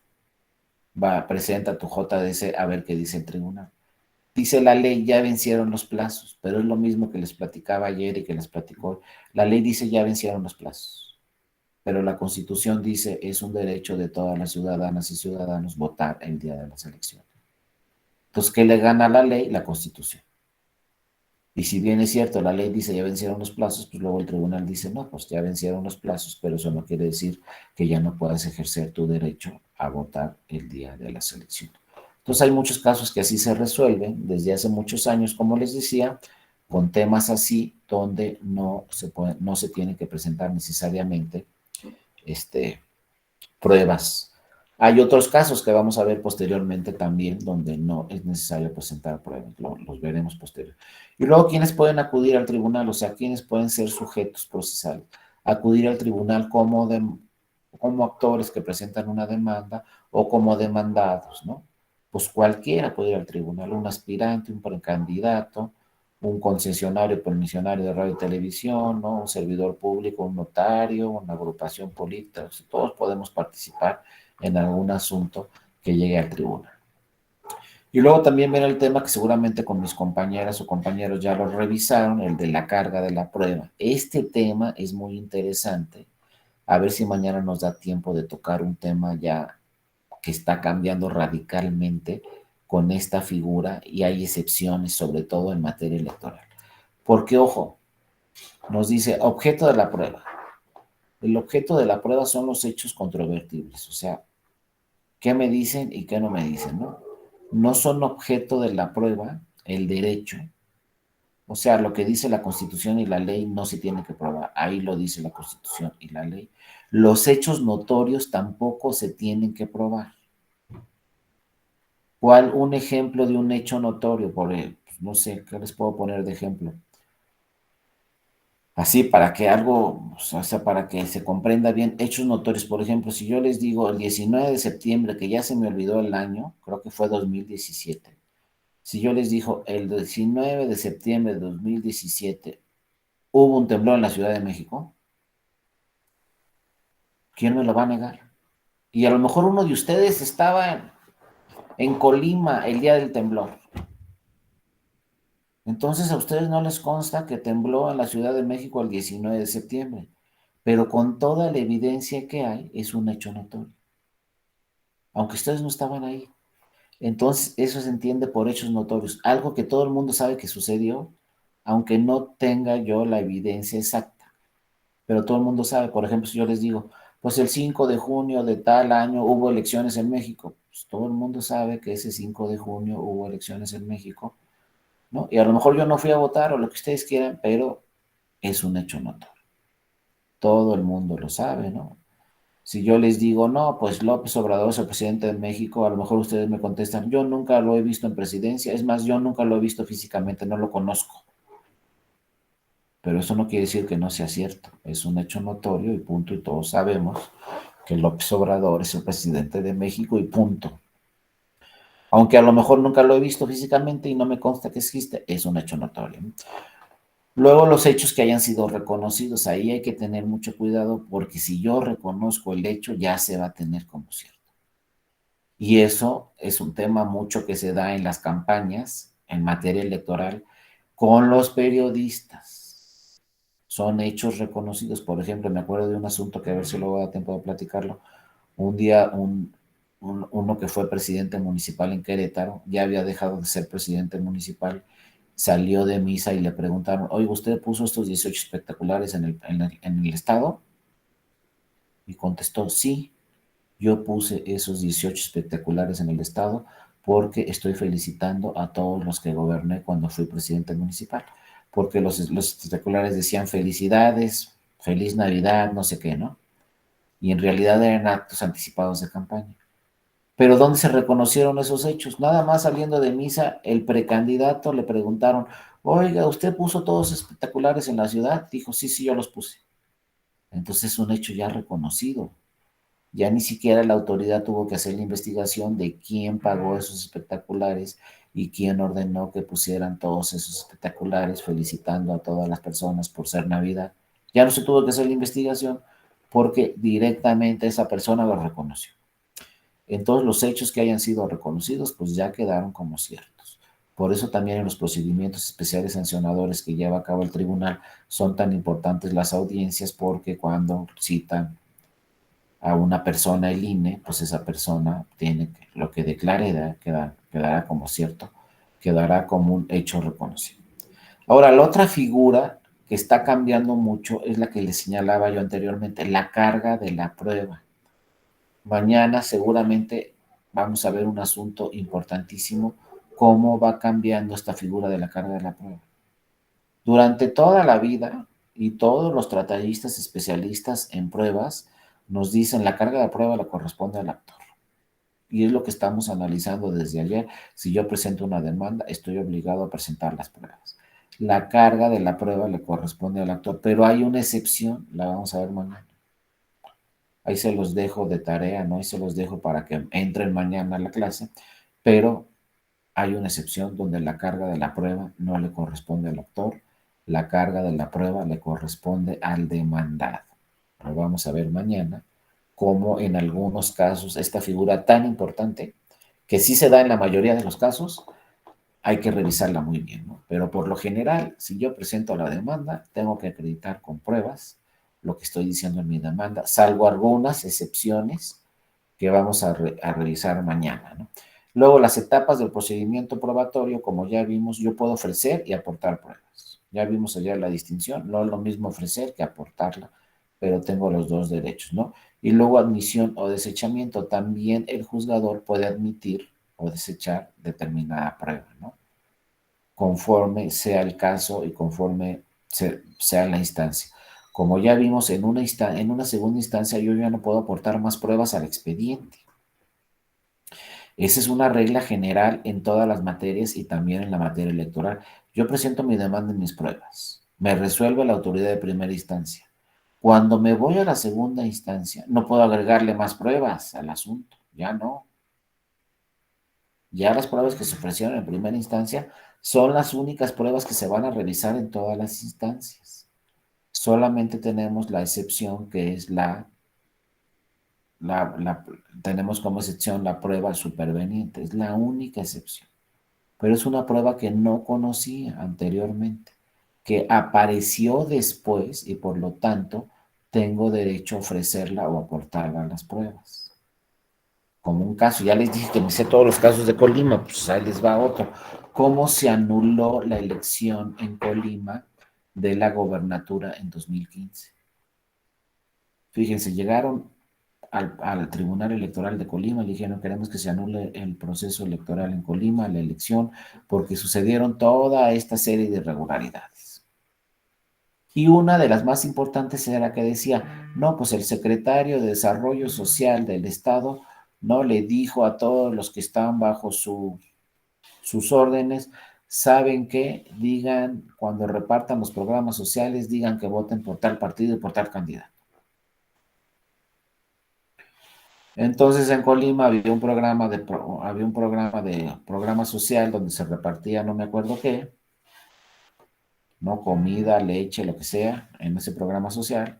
va, presenta tu JDC a ver qué dice el tribunal. Dice la ley: ya vencieron los plazos, pero es lo mismo que les platicaba ayer y que les platicó. La ley dice: ya vencieron los plazos, pero la Constitución dice: es un derecho de todas las ciudadanas y ciudadanos votar el día de las elecciones. Entonces, ¿qué le gana a la ley? La Constitución. Y si bien es cierto, la ley dice: ya vencieron los plazos, pues luego el tribunal dice: no, pues ya vencieron los plazos, pero eso no quiere decir que ya no puedas ejercer tu derecho a votar el día de las elecciones. Entonces hay muchos casos que así se resuelven desde hace muchos años, como les decía, con temas así donde no se tiene que presentar necesariamente pruebas. Hay otros casos que vamos a ver posteriormente también donde no es necesario presentar pruebas, los veremos posteriormente. Y luego, ¿quiénes pueden acudir al tribunal? O sea, ¿quiénes pueden ser sujetos procesales? Acudir al tribunal como actores que presentan una demanda o como demandados, ¿no? Pues cualquiera puede ir al tribunal: un aspirante, un precandidato, un concesionario, permisionario de radio y televisión, ¿no? Un servidor público, un notario, una agrupación política. Todos podemos participar en algún asunto que llegue al tribunal. Y luego también viene el tema que seguramente con mis compañeras o compañeros ya lo revisaron, el de la carga de la prueba. Este tema es muy interesante. A ver si mañana nos da tiempo de tocar un tema ya que está cambiando radicalmente con esta figura, y hay excepciones, sobre todo en materia electoral. Porque, ojo, nos dice objeto de la prueba. El objeto de la prueba son los hechos controvertibles, o sea, qué me dicen y qué no me dicen, ¿no? No son objeto de la prueba el derecho, o sea, lo que dice la Constitución y la ley no se tiene que probar, ahí lo dice la Constitución y la ley. Los hechos notorios tampoco se tienen que probar. ¿Cuál un ejemplo de un hecho notorio? Pues, no sé, ¿qué les puedo poner de ejemplo? Así, para que algo, o sea, para que se comprenda bien, hechos notorios. Por ejemplo, si yo les digo el 19 de septiembre, que ya se me olvidó el año, creo que fue 2017. Si yo les digo el 19 de septiembre de 2017, hubo un temblor en la Ciudad de México, ¿Quién me lo va a negar? Y a lo mejor uno de ustedes estaba en Colima el día del temblor. Entonces a ustedes no les consta que tembló en la Ciudad de México el 19 de septiembre, pero con toda la evidencia que hay, es un hecho notorio, aunque ustedes no estaban ahí. Entonces eso se entiende por hechos notorios, algo que todo el mundo sabe que sucedió, aunque no tenga yo la evidencia exacta, pero todo el mundo sabe. Por ejemplo, si yo les digo, pues el 5 de junio de tal año hubo elecciones en México, pues todo el mundo sabe que ese 5 de junio hubo elecciones en México, ¿no? Y a lo mejor yo no fui a votar o lo que ustedes quieran, pero es un hecho notorio. Todo el mundo lo sabe, ¿no? Si yo les digo, no, pues López Obrador es el presidente de México, a lo mejor ustedes me contestan, yo nunca lo he visto en presidencia, es más, yo nunca lo he visto físicamente, no lo conozco. Pero eso no quiere decir que no sea cierto, es un hecho notorio y punto, y todos sabemos que López Obrador es el presidente de México y punto. Aunque a lo mejor nunca lo he visto físicamente y no me consta que existe, es un hecho notorio. Luego los hechos que hayan sido reconocidos, ahí hay que tener mucho cuidado porque si yo reconozco el hecho, ya se va a tener como cierto. Y eso es un tema mucho que se da en las campañas en materia electoral con los periodistas. Son hechos reconocidos. Por ejemplo, me acuerdo de un asunto que a ver si luego da tiempo de platicarlo. Un día uno que fue presidente municipal en Querétaro, ya había dejado de ser presidente municipal, salió de misa y le preguntaron, oye, ¿usted puso estos 18 espectaculares en el estado? Y contestó, sí, yo puse esos 18 espectaculares en el estado porque estoy felicitando a todos los que goberné cuando fui presidente municipal, porque los espectaculares decían felicidades, feliz Navidad, no sé qué, ¿no? Y en realidad eran actos anticipados de campaña. Pero ¿dónde se reconocieron esos hechos? Nada más saliendo de misa, el precandidato le preguntaron, oiga, ¿usted puso todos espectaculares en la ciudad? Dijo, sí, sí, yo los puse. Entonces es un hecho ya reconocido. Ya ni siquiera la autoridad tuvo que hacer la investigación de quién pagó esos espectaculares y quién ordenó que pusieran todos esos espectaculares felicitando a todas las personas por ser Navidad. Ya no se tuvo que hacer la investigación porque directamente esa persona lo reconoció. Entonces los hechos que hayan sido reconocidos pues ya quedaron como ciertos. Por eso también en los procedimientos especiales sancionadores que lleva a cabo el tribunal son tan importantes las audiencias porque cuando citan a una persona el INE, pues esa persona tiene que, lo que declare quedará como cierto, quedará como un hecho reconocido. Ahora, la otra figura que está cambiando mucho es la que le señalaba yo anteriormente, la carga de la prueba. Mañana seguramente vamos a ver un asunto importantísimo, cómo va cambiando esta figura de la carga de la prueba. Durante toda la vida y todos los tratallistas especialistas en pruebas nos dicen la carga de prueba le corresponde al actor. Y es lo que estamos analizando desde ayer. Si yo presento una demanda, estoy obligado a presentar las pruebas. La carga de la prueba le corresponde al actor, pero hay una excepción, la vamos a ver mañana. Ahí se los dejo de tarea, ¿no? Ahí se los dejo para que entren mañana a la clase, pero hay una excepción donde la carga de la prueba no le corresponde al actor, la carga de la prueba le corresponde al demandado. Lo vamos a ver mañana, cómo en algunos casos esta figura tan importante, que sí se da en la mayoría de los casos, hay que revisarla muy bien, ¿no? Pero por lo general, si yo presento la demanda, tengo que acreditar con pruebas lo que estoy diciendo en mi demanda, salvo algunas excepciones que vamos a revisar mañana, ¿no? Luego, las etapas del procedimiento probatorio, como ya vimos, yo puedo ofrecer y aportar pruebas. Ya vimos ayer la distinción, no es lo mismo ofrecer que aportarla, pero tengo los dos derechos, ¿no? Y luego admisión o desechamiento, también el juzgador puede admitir o desechar determinada prueba, ¿no? Conforme sea el caso y conforme sea la instancia. Como ya vimos en una segunda instancia, yo ya no puedo aportar más pruebas al expediente. Esa es una regla general en todas las materias y también en la materia electoral. Yo presento mi demanda en mis pruebas. Me resuelve la autoridad de primera instancia. Cuando me voy a la segunda instancia, no puedo agregarle más pruebas al asunto. Ya no. Ya las pruebas que se ofrecieron en primera instancia son las únicas pruebas que se van a revisar en todas las instancias. Solamente tenemos la excepción que es la tenemos como excepción la prueba superveniente, es la única excepción. Pero es una prueba que no conocía anteriormente, que apareció después y por lo tanto tengo derecho a ofrecerla o aportarla a las pruebas. Como un caso, ya les dije que me sé todos los casos de Colima, pues ahí les va otro. ¿Cómo se anuló la elección en Colima de la gobernatura en 2015? Fíjense, llegaron al Tribunal Electoral de Colima, le dijeron, queremos que se anule el proceso electoral en Colima, la elección, porque sucedieron toda esta serie de irregularidades. Y una de las más importantes era que decía, no, pues el secretario de Desarrollo Social del Estado no le dijo a todos los que estaban bajo sus órdenes, saben que digan, cuando repartan los programas sociales, digan que voten por tal partido y por tal candidato. Entonces en Colima había un programa social donde se repartía no me acuerdo qué, no comida, leche, lo que sea, en ese programa social.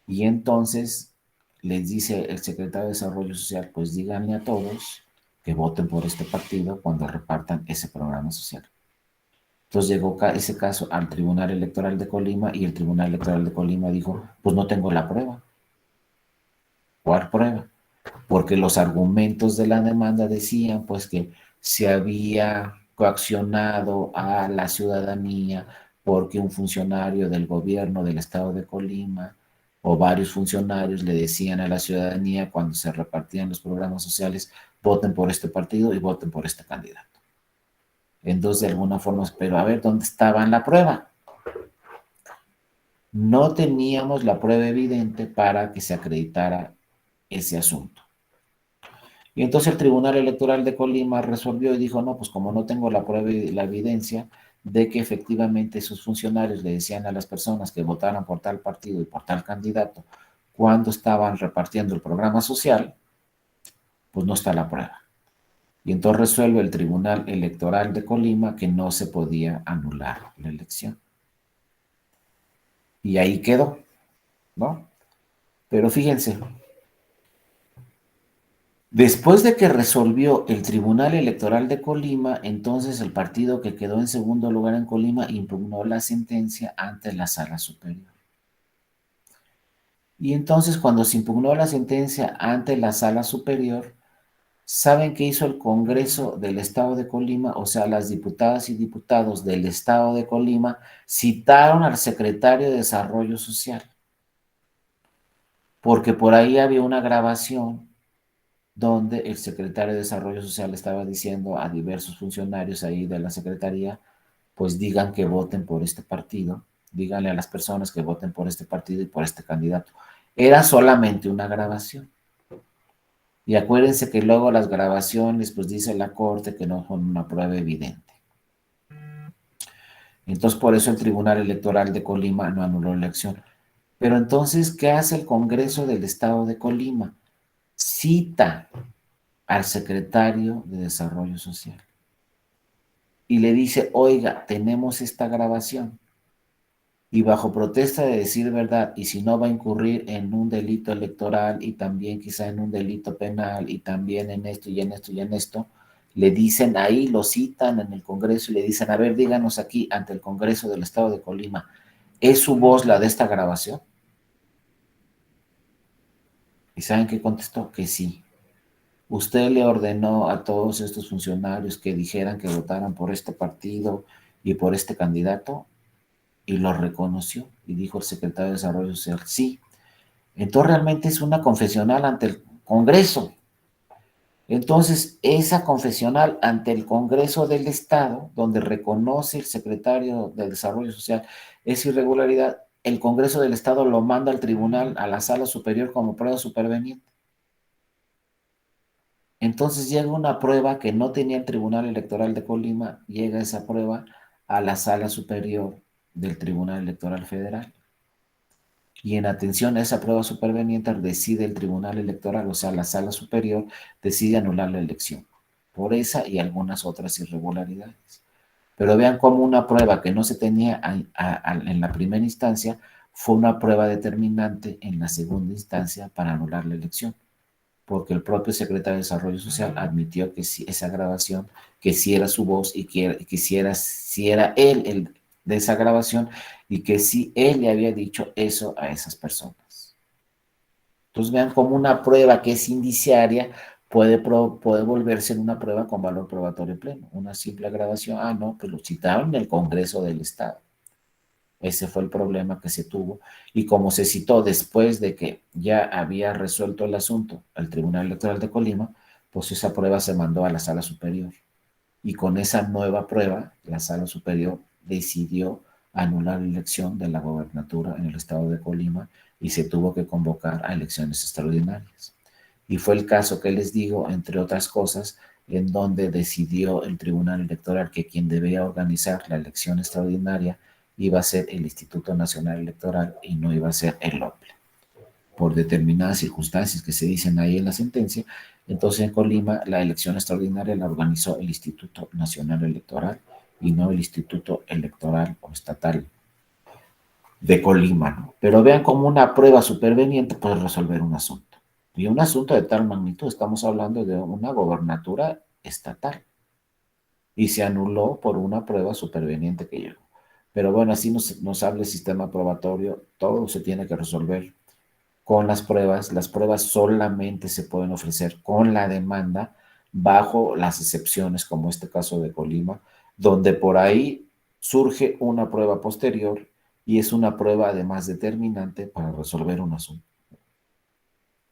Y entonces les dice el secretario de Desarrollo Social, pues díganle a todos que voten por este partido cuando repartan ese programa social. Entonces llegó ese caso al Tribunal Electoral de Colima y el Tribunal Electoral de Colima dijo, pues no tengo la prueba. ¿Cuál prueba? Porque los argumentos de la demanda decían pues que se había coaccionado a la ciudadanía porque un funcionario del gobierno del estado de Colima o varios funcionarios le decían a la ciudadanía cuando se repartían los programas sociales, voten por este partido y voten por este candidato. Entonces, de alguna forma, pero a ver, ¿dónde estaba la prueba? No teníamos la prueba evidente para que se acreditara ese asunto. Y entonces el Tribunal Electoral de Colima resolvió y dijo, no, pues como no tengo la prueba y la evidencia de que efectivamente esos funcionarios le decían a las personas que votaran por tal partido y por tal candidato cuando estaban repartiendo el programa social, pues no está la prueba. Y entonces resuelve el Tribunal Electoral de Colima que no se podía anular la elección. Y ahí quedó, ¿no? Pero fíjense, después de que resolvió el Tribunal Electoral de Colima, entonces el partido que quedó en segundo lugar en Colima impugnó la sentencia ante la Sala Superior. Y entonces cuando se impugnó la sentencia ante la Sala Superior, ¿saben qué hizo el Congreso del Estado de Colima? O sea, las diputadas y diputados del Estado de Colima citaron al secretario de Desarrollo Social, porque por ahí había una grabación donde el secretario de Desarrollo Social estaba diciendo a diversos funcionarios ahí de la Secretaría, pues digan que voten por este partido, díganle a las personas que voten por este partido y por este candidato. Era solamente una grabación. Y acuérdense que luego las grabaciones, pues dice la Corte que no son una prueba evidente. Entonces, por eso el Tribunal Electoral de Colima no anuló la elección. Pero entonces, ¿qué hace el Congreso del Estado de Colima? Cita al secretario de Desarrollo Social y le dice, oiga, tenemos esta grabación y bajo protesta de decir verdad, y si no va a incurrir en un delito electoral y también quizá en un delito penal y también en esto y en esto y en esto, le dicen ahí, lo citan en el Congreso y le dicen, a ver, díganos aquí ante el Congreso del Estado de Colima, ¿es su voz la de esta grabación? ¿Y saben qué contestó? Que sí. Usted le ordenó a todos estos funcionarios que dijeran que votaran por este partido y por este candidato y lo reconoció y dijo el secretario de Desarrollo Social, sí. Entonces realmente es una confesional ante el Congreso. Entonces, esa confesional ante el Congreso del Estado, donde reconoce el secretario de Desarrollo Social esa irregularidad, el Congreso del Estado lo manda al tribunal, a la sala superior como prueba superveniente. Entonces llega una prueba que no tenía el Tribunal Electoral de Colima, llega esa prueba a la sala superior del Tribunal Electoral Federal. Y en atención a esa prueba superveniente decide el Tribunal Electoral, o sea, la sala superior, decide anular la elección por esa y algunas otras irregularidades. Pero vean cómo una prueba que no se tenía en la primera instancia fue una prueba determinante en la segunda instancia para anular la elección. porque el propio secretario de Desarrollo Social admitió que sí, esa grabación, que sí era su voz y que sí era él el de esa grabación y que sí él le había dicho eso a esas personas. Entonces vean cómo una prueba que es indiciaria puede volverse en una prueba con valor probatorio pleno. Una simple grabación, no, pues lo citaron en el Congreso del Estado. Ese fue el problema que se tuvo. Y como se citó después de que ya había resuelto el asunto el Tribunal Electoral de Colima, pues esa prueba se mandó a la Sala Superior. Y con esa nueva prueba, la Sala Superior decidió anular la elección de la gobernatura en el estado de Colima y se tuvo que convocar a elecciones extraordinarias. Y fue el caso que les digo, entre otras cosas, en donde decidió el Tribunal Electoral que quien debía organizar la elección extraordinaria iba a ser el Instituto Nacional Electoral y no iba a ser el OPLE. Por determinadas circunstancias que se dicen ahí en la sentencia, entonces en Colima la elección extraordinaria la organizó el Instituto Nacional Electoral y no el Instituto Electoral o Estatal de Colima, ¿no? Pero vean como una prueba superveniente puede resolver un asunto. Y un asunto de tal magnitud, estamos hablando de una gobernatura estatal. Y se anuló por una prueba superveniente que llegó. Pero bueno, así nos habla el sistema probatorio, todo se tiene que resolver con las pruebas solamente se pueden ofrecer con la demanda bajo las excepciones, como este caso de Colima, donde por ahí surge una prueba posterior y es una prueba además determinante para resolver un asunto.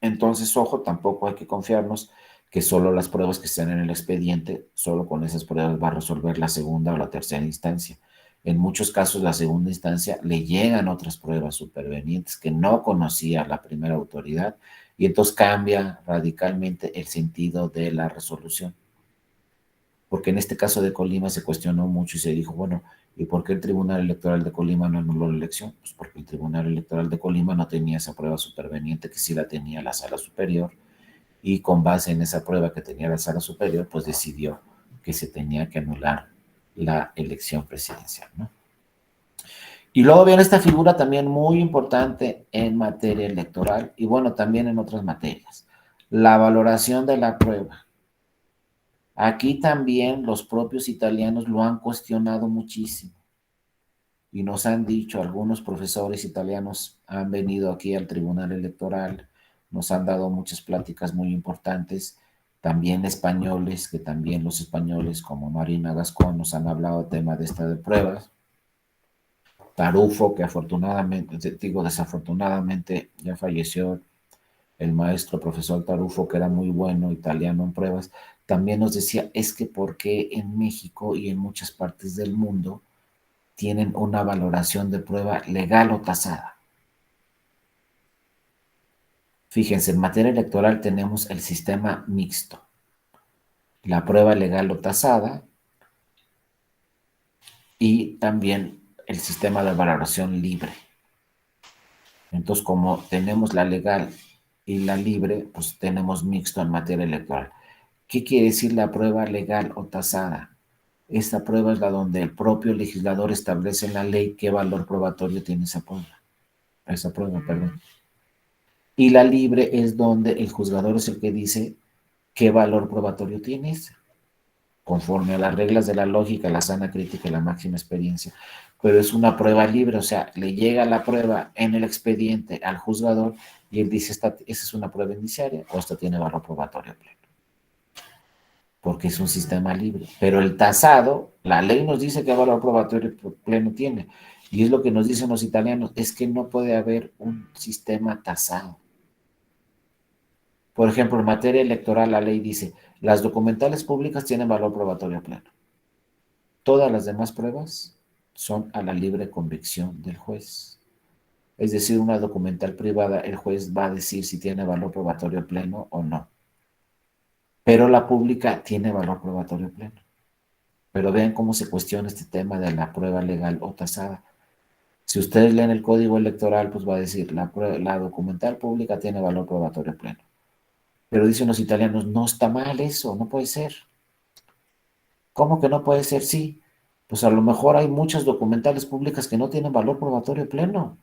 Entonces, ojo, tampoco hay que confiarnos que solo las pruebas que estén en el expediente, solo con esas pruebas va a resolver la segunda o la tercera instancia. En muchos casos, la segunda instancia le llegan otras pruebas supervenientes que no conocía la primera autoridad y entonces cambia radicalmente el sentido de la resolución. Porque en este caso de Colima se cuestionó mucho y se dijo, bueno, ¿y por qué el Tribunal Electoral de Colima no anuló la elección? Pues porque el Tribunal Electoral de Colima no tenía esa prueba superveniente que sí la tenía la Sala Superior y con base en esa prueba que tenía la Sala Superior, pues decidió que se tenía que anular la elección presidencial, ¿no? Y luego viene esta figura también muy importante en materia electoral y bueno, también en otras materias, la valoración de la prueba. Aquí también los propios italianos lo han cuestionado muchísimo y nos han dicho, algunos profesores italianos han venido aquí al Tribunal Electoral, nos han dado muchas pláticas muy importantes, también españoles, que también los españoles como Marina Gascón nos han hablado tema de esta de pruebas, Tarufo, que afortunadamente, digo desafortunadamente, ya falleció el maestro profesor Tarufo, que era muy bueno, italiano en pruebas, también nos decía, es que por qué en México y en muchas partes del mundo tienen una valoración de prueba legal o tasada. Fíjense, en materia electoral tenemos el sistema mixto, la prueba legal o tasada y también el sistema de valoración libre. Entonces, como tenemos la legal y la libre, pues tenemos mixto en materia electoral. ¿Qué quiere decir la prueba legal o tasada? Esta prueba es la donde el propio legislador establece en la ley qué valor probatorio tiene esa prueba, perdón. Y la libre es donde el juzgador es el que dice qué valor probatorio tienes, conforme a las reglas de la lógica, la sana crítica y la máxima experiencia. Pero es una prueba libre, o sea, le llega la prueba en el expediente al juzgador y él dice, esa es una prueba indiciaria o esta tiene valor probatorio pleno, porque es un sistema libre. Pero el tasado, la ley nos dice qué valor probatorio pleno tiene. Y es lo que nos dicen los italianos, es que no puede haber un sistema tasado. Por ejemplo, en materia electoral, la ley dice, las documentales públicas tienen valor probatorio pleno. Todas las demás pruebas son a la libre convicción del juez. Es decir, una documental privada, el juez va a decir si tiene valor probatorio pleno o no. Pero la pública tiene valor probatorio pleno. Pero vean cómo se cuestiona este tema de la prueba legal o tasada. Si ustedes leen el código electoral, pues va a decir, la documental pública tiene valor probatorio pleno. Pero dicen los italianos, no está mal eso, no puede ser. ¿Cómo que no puede ser? Sí. Pues a lo mejor hay muchas documentales públicas que no tienen valor probatorio pleno.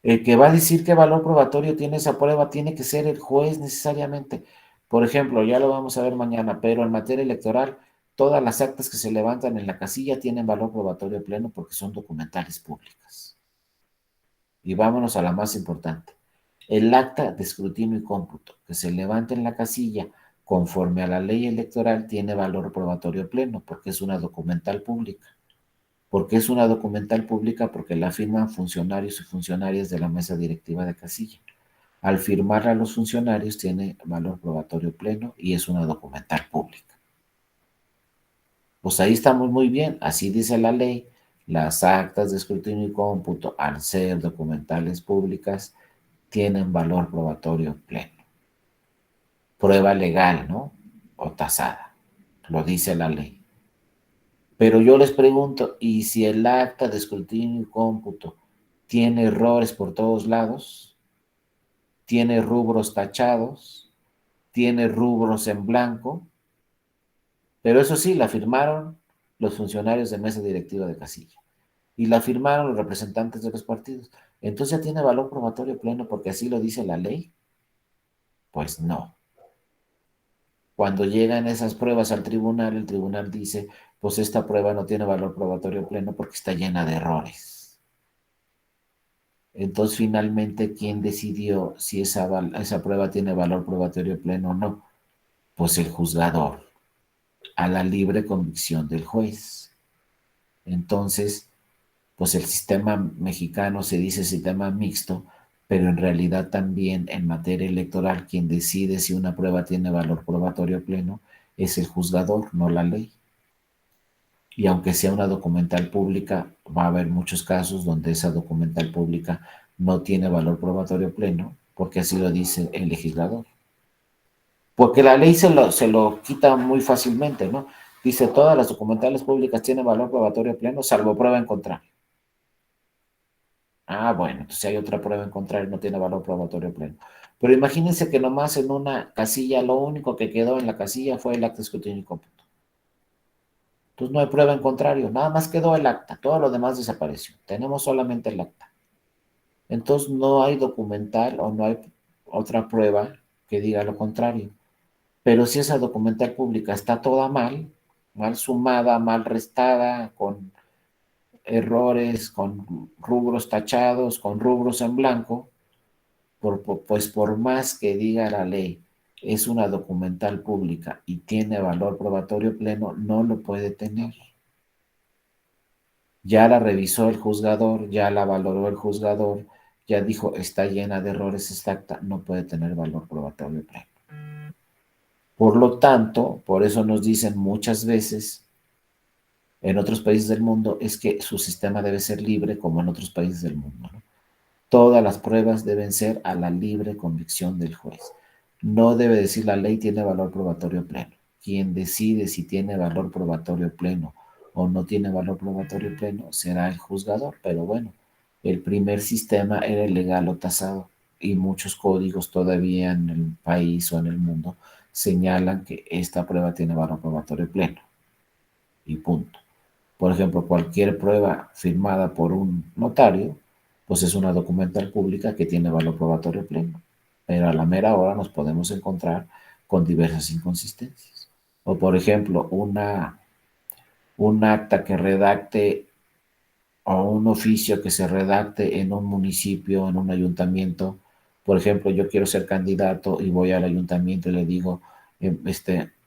El que va a decir qué valor probatorio tiene esa prueba tiene que ser el juez necesariamente. Por ejemplo, ya lo vamos a ver mañana, pero en materia electoral, todas las actas que se levantan en la casilla tienen valor probatorio pleno porque son documentales públicas. Y vámonos a la más importante. El acta de escrutinio y cómputo que se levanta en la casilla conforme a la ley electoral tiene valor probatorio pleno porque es una documental pública. ¿Por qué es una documental pública? Porque la firman funcionarios y funcionarias de la mesa directiva de casilla. Al firmarla los funcionarios tiene valor probatorio pleno y es una documental pública. Pues ahí estamos muy bien, así dice la ley. Las actas de escrutinio y cómputo, al ser documentales públicas, tienen valor probatorio pleno. Prueba legal, ¿no? O tasada. Lo dice la ley. Pero yo les pregunto, ¿y si el acta de escrutinio y cómputo tiene errores por todos lados? ¿Tiene rubros tachados? ¿Tiene rubros en blanco? Pero eso sí, la firmaron los funcionarios de mesa directiva de casilla y la firmaron los representantes de los partidos. Entonces ya tiene valor probatorio pleno porque así lo dice la ley. Pues no. Cuando llegan esas pruebas al tribunal, el tribunal dice, pues esta prueba no tiene valor probatorio pleno porque está llena de errores. Entonces, finalmente, ¿quién decidió si esa prueba tiene valor probatorio pleno o no? Pues el juzgador, a la libre convicción del juez. Entonces, pues el sistema mexicano se dice sistema mixto, pero en realidad también en materia electoral quien decide si una prueba tiene valor probatorio pleno es el juzgador, no la ley. Y aunque sea una documental pública, va a haber muchos casos donde esa documental pública no tiene valor probatorio pleno, porque así lo dice el legislador. Porque la ley se lo quita muy fácilmente, ¿no? Dice, todas las documentales públicas tienen valor probatorio pleno, salvo prueba en contrario. Ah, bueno, entonces si hay otra prueba en contrario, no tiene valor probatorio pleno. Pero imagínense que nomás en una casilla, lo único que quedó en la casilla fue el acta de escrutinio y cómputo. Entonces no hay prueba en contrario, nada más quedó el acta, todo lo demás desapareció. Tenemos solamente el acta. Entonces no hay documental o no hay otra prueba que diga lo contrario. Pero si esa documental pública está toda mal sumada, mal restada, con errores, con rubros tachados, con rubros en blanco, pues por más que diga la ley, es una documental pública y tiene valor probatorio pleno, no lo puede tener. Ya la revisó el juzgador, ya la valoró el juzgador, ya dijo, está llena de errores esta acta, no puede tener valor probatorio pleno. Por lo tanto, por eso nos dicen muchas veces en otros países del mundo, es que su sistema debe ser libre como en otros países del mundo, ¿no? Todas las pruebas deben ser a la libre convicción del juez. No debe decir la ley tiene valor probatorio pleno. Quien decide si tiene valor probatorio pleno o no tiene valor probatorio pleno será el juzgador. Pero bueno, el primer sistema era el legal o tasado y muchos códigos todavía en el país o en el mundo señalan que esta prueba tiene valor probatorio pleno y punto. Por ejemplo, cualquier prueba firmada por un notario, pues es una documental pública que tiene valor probatorio pleno. Pero a la mera hora nos podemos encontrar con diversas inconsistencias. O por ejemplo, un acta que redacte o un oficio que se redacte en un municipio, en un ayuntamiento. Por ejemplo, yo quiero ser candidato y voy al ayuntamiento y le digo,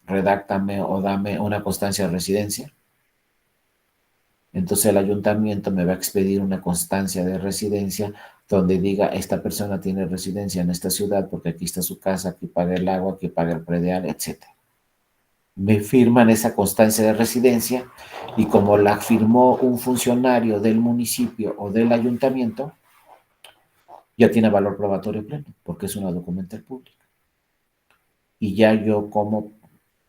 redáctame o dame una constancia de residencia. Entonces el ayuntamiento me va a expedir una constancia de residencia donde diga, esta persona tiene residencia en esta ciudad porque aquí está su casa, aquí paga el agua, aquí paga el predial, etc. Me firman esa constancia de residencia y como la firmó un funcionario del municipio o del ayuntamiento, ya tiene valor probatorio pleno porque es una documental pública. Y ya yo como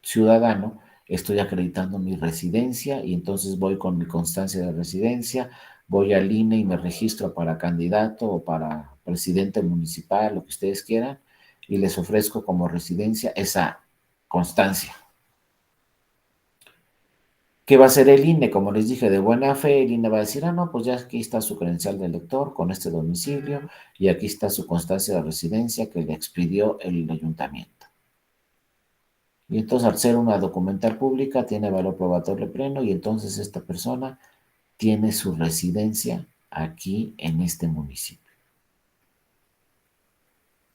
ciudadano estoy acreditando mi residencia y entonces voy con mi constancia de residencia, voy al INE y me registro para candidato o para presidente municipal, lo que ustedes quieran, y les ofrezco como residencia esa constancia. ¿Qué va a hacer el INE? Como les dije, de buena fe, el INE va a decir, ah, no, pues ya aquí está su credencial de elector con este domicilio y aquí está su constancia de residencia que le expidió el ayuntamiento. Y entonces, al ser una documental pública, tiene valor probatorio pleno y entonces esta persona tiene su residencia aquí en este municipio.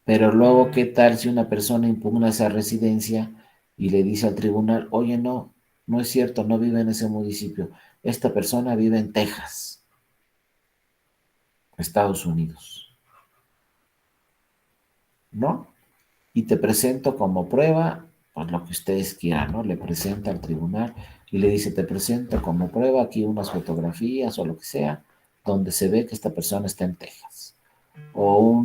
Pero luego, ¿qué tal si una persona impugna esa residencia y le dice al tribunal, oye, no, no es cierto, no vive en ese municipio, esta persona vive en Texas, Estados Unidos, ¿no? Y te presento como prueba, pues lo que ustedes quieran, ¿no? Le presenta al tribunal y le dice, te presento como prueba aquí unas fotografías o lo que sea, donde se ve que esta persona está en Texas. O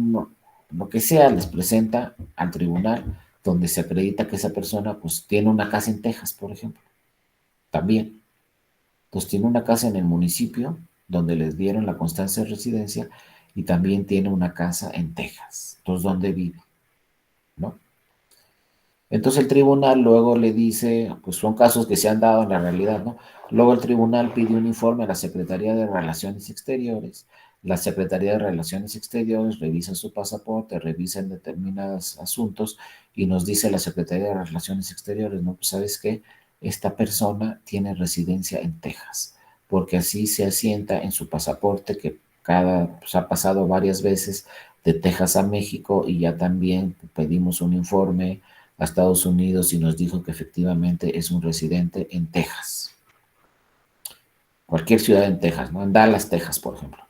lo que sea, les presenta al tribunal donde se acredita que esa persona pues tiene una casa en Texas, por ejemplo, también. Pues tiene una casa en el municipio donde les dieron la constancia de residencia y también tiene una casa en Texas. Entonces, ¿dónde vive? ¿No? Entonces el tribunal luego le dice, pues son casos que se han dado en la realidad, ¿no? Luego el tribunal pide un informe a la Secretaría de Relaciones Exteriores. La Secretaría de Relaciones Exteriores revisa su pasaporte, revisa en determinados asuntos y nos dice la Secretaría de Relaciones Exteriores, ¿no? Pues sabes qué, esta persona tiene residencia en Texas, porque así se asienta en su pasaporte que pues, ha pasado varias veces de Texas a México y ya también pedimos un informe a Estados Unidos y nos dijo que efectivamente es un residente en Texas, cualquier ciudad en Texas, ¿no? En Dallas, Texas, por ejemplo.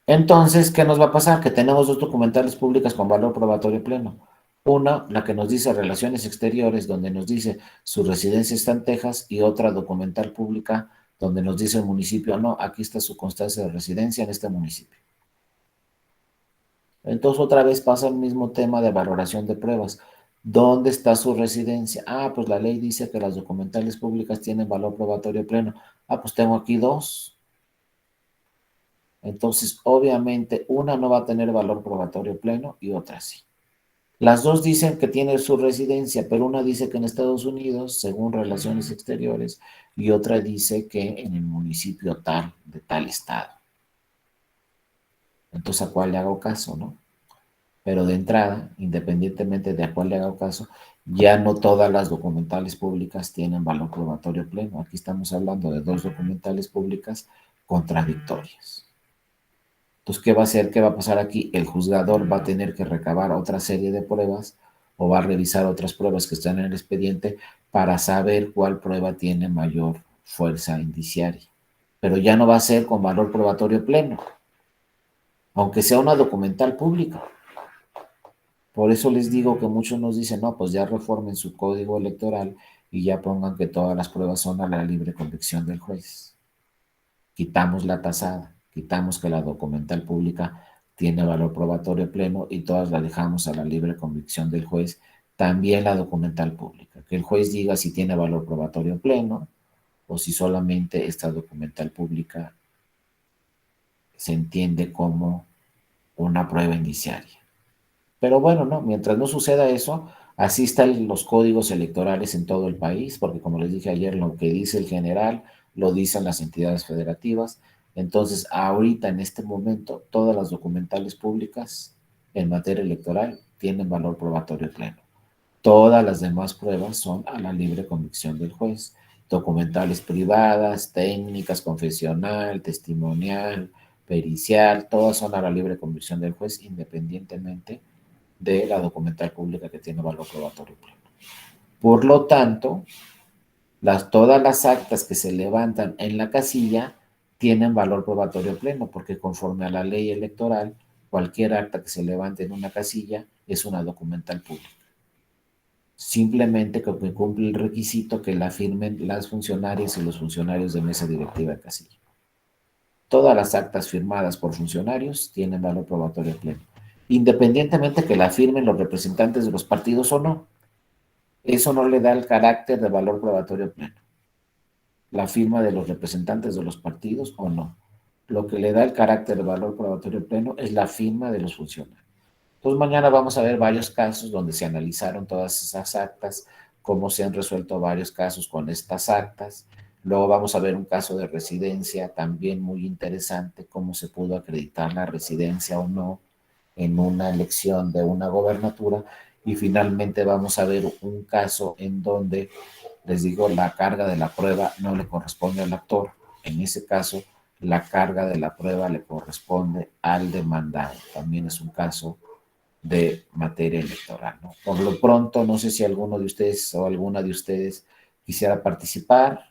Entonces, ¿qué nos va a pasar? Que tenemos dos documentales públicas con valor probatorio pleno. Una, la que nos dice Relaciones Exteriores, donde nos dice su residencia está en Texas, y otra documental pública donde nos dice el municipio, no, aquí está su constancia de residencia en este municipio. Entonces otra vez pasa el mismo tema de valoración de pruebas. ¿Dónde está su residencia? Ah, pues la ley dice que las documentales públicas tienen valor probatorio pleno. Ah, pues tengo aquí dos. Entonces, obviamente, una no va a tener valor probatorio pleno y otra sí. Las dos dicen que tiene su residencia, pero una dice que en Estados Unidos, según Relaciones Exteriores, y otra dice que en el municipio tal, de tal estado. Entonces, ¿a cuál le hago caso, no? Pero de entrada, independientemente de a cuál le haga caso, ya no todas las documentales públicas tienen valor probatorio pleno. Aquí estamos hablando de dos documentales públicas contradictorias. Entonces, ¿qué va a hacer? ¿Qué va a pasar aquí? El juzgador va a tener que recabar otra serie de pruebas o va a revisar otras pruebas que están en el expediente para saber cuál prueba tiene mayor fuerza indiciaria. Pero ya no va a ser con valor probatorio pleno, aunque sea una documental pública. Por eso les digo que muchos nos dicen, no, pues ya reformen su código electoral y ya pongan que todas las pruebas son a la libre convicción del juez. Quitamos la tasada, quitamos que la documental pública tiene valor probatorio pleno y todas la dejamos a la libre convicción del juez. También la documental pública, que el juez diga si tiene valor probatorio pleno o si solamente esta documental pública se entiende como una prueba indiciaria. Pero bueno, no, mientras no suceda eso, así están los códigos electorales en todo el país, porque como les dije ayer, lo que dice el general lo dicen las entidades federativas. Entonces, ahorita en este momento, todas las documentales públicas en materia electoral tienen valor probatorio pleno. Todas las demás pruebas son a la libre convicción del juez. Documentales privadas, técnicas, confesional, testimonial, pericial, todas son a la libre convicción del juez, independientemente de la documental pública que tiene valor probatorio pleno. Por lo tanto, todas las actas que se levantan en la casilla tienen valor probatorio pleno, porque conforme a la ley electoral, cualquier acta que se levante en una casilla es una documental pública. Simplemente que cumple el requisito que la firmen las funcionarias y los funcionarios de mesa directiva de casilla. Todas las actas firmadas por funcionarios tienen valor probatorio pleno, independientemente que la firmen los representantes de los partidos o no. Eso no le da el carácter de valor probatorio pleno. La firma de los representantes de los partidos o no. Lo que le da el carácter de valor probatorio pleno es la firma de los funcionarios. Entonces mañana vamos a ver varios casos donde se analizaron todas esas actas, cómo se han resuelto varios casos con estas actas. Luego vamos a ver un caso de residencia también muy interesante, cómo se pudo acreditar la residencia o no en una elección de una gobernatura. Y finalmente vamos a ver un caso en donde, les digo, la carga de la prueba no le corresponde al actor. En ese caso, la carga de la prueba le corresponde al demandado. También es un caso de materia electoral, ¿no? Por lo pronto, no sé si alguno de ustedes o alguna de ustedes quisiera participar,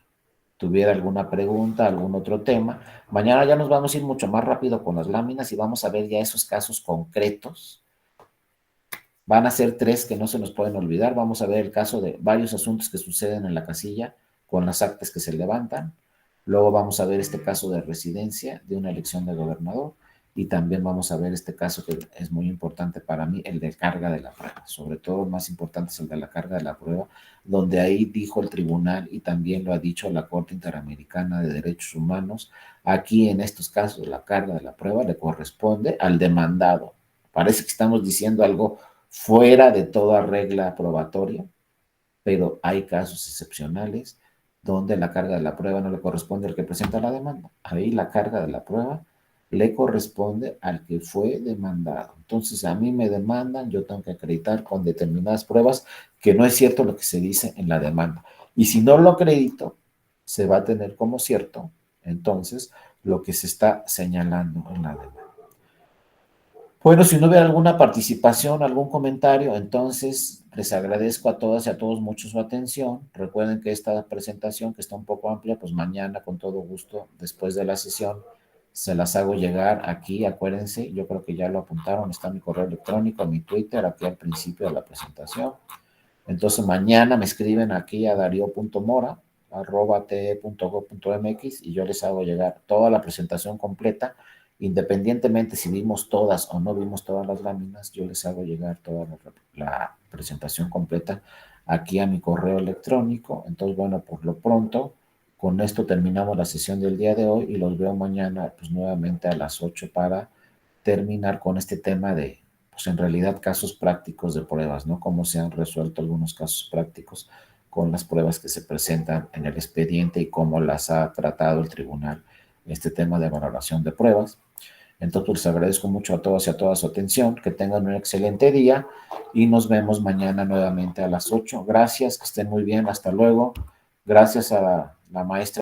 tuviera alguna pregunta, algún otro tema. Mañana ya nos vamos a ir mucho más rápido con las láminas y vamos a ver ya esos casos concretos. Van a ser tres que no se nos pueden olvidar. Vamos a ver el caso de varios asuntos que suceden en la casilla con las actas que se levantan. Luego vamos a ver este caso de residencia de una elección de gobernador y también vamos a ver este caso que es muy importante para mí, el de carga de la prueba. Sobre todo el más importante es el de la carga de la prueba, donde ahí dijo el tribunal y también lo ha dicho la Corte Interamericana de Derechos Humanos, aquí en estos casos la carga de la prueba le corresponde al demandado. Parece que estamos diciendo algo fuera de toda regla probatoria, pero hay casos excepcionales donde la carga de la prueba no le corresponde al que presenta la demanda. Ahí la carga de la prueba le corresponde al que fue demandado. Entonces, a mí me demandan, yo tengo que acreditar con determinadas pruebas que no es cierto lo que se dice en la demanda. Y si no lo acredito, se va a tener como cierto, entonces, lo que se está señalando en la demanda. Bueno, si no hubiera alguna participación, algún comentario, entonces les agradezco a todas y a todos mucho su atención. Recuerden que esta presentación, que está un poco amplia, pues mañana con todo gusto, después de la sesión, se las hago llegar aquí, acuérdense, yo creo que ya lo apuntaron, está mi correo electrónico, mi Twitter, aquí al principio de la presentación. Entonces mañana me escriben aquí a dario.mora@te.gov.mx y yo les hago llegar toda la presentación completa, independientemente si vimos todas o no vimos todas las láminas, yo les hago llegar toda la presentación completa aquí a mi correo electrónico. Entonces, bueno, por lo pronto, con esto terminamos la sesión del día de hoy y los veo mañana, pues nuevamente a las 8 para terminar con este tema de, pues en realidad, casos prácticos de pruebas, ¿no? Cómo se han resuelto algunos casos prácticos con las pruebas que se presentan en el expediente y cómo las ha tratado el tribunal, este tema de valoración de pruebas. Entonces, pues, les agradezco mucho a todos y a toda su atención, que tengan un excelente día y nos vemos mañana nuevamente a las 8. Gracias, que estén muy bien, hasta luego. Gracias a la maestra.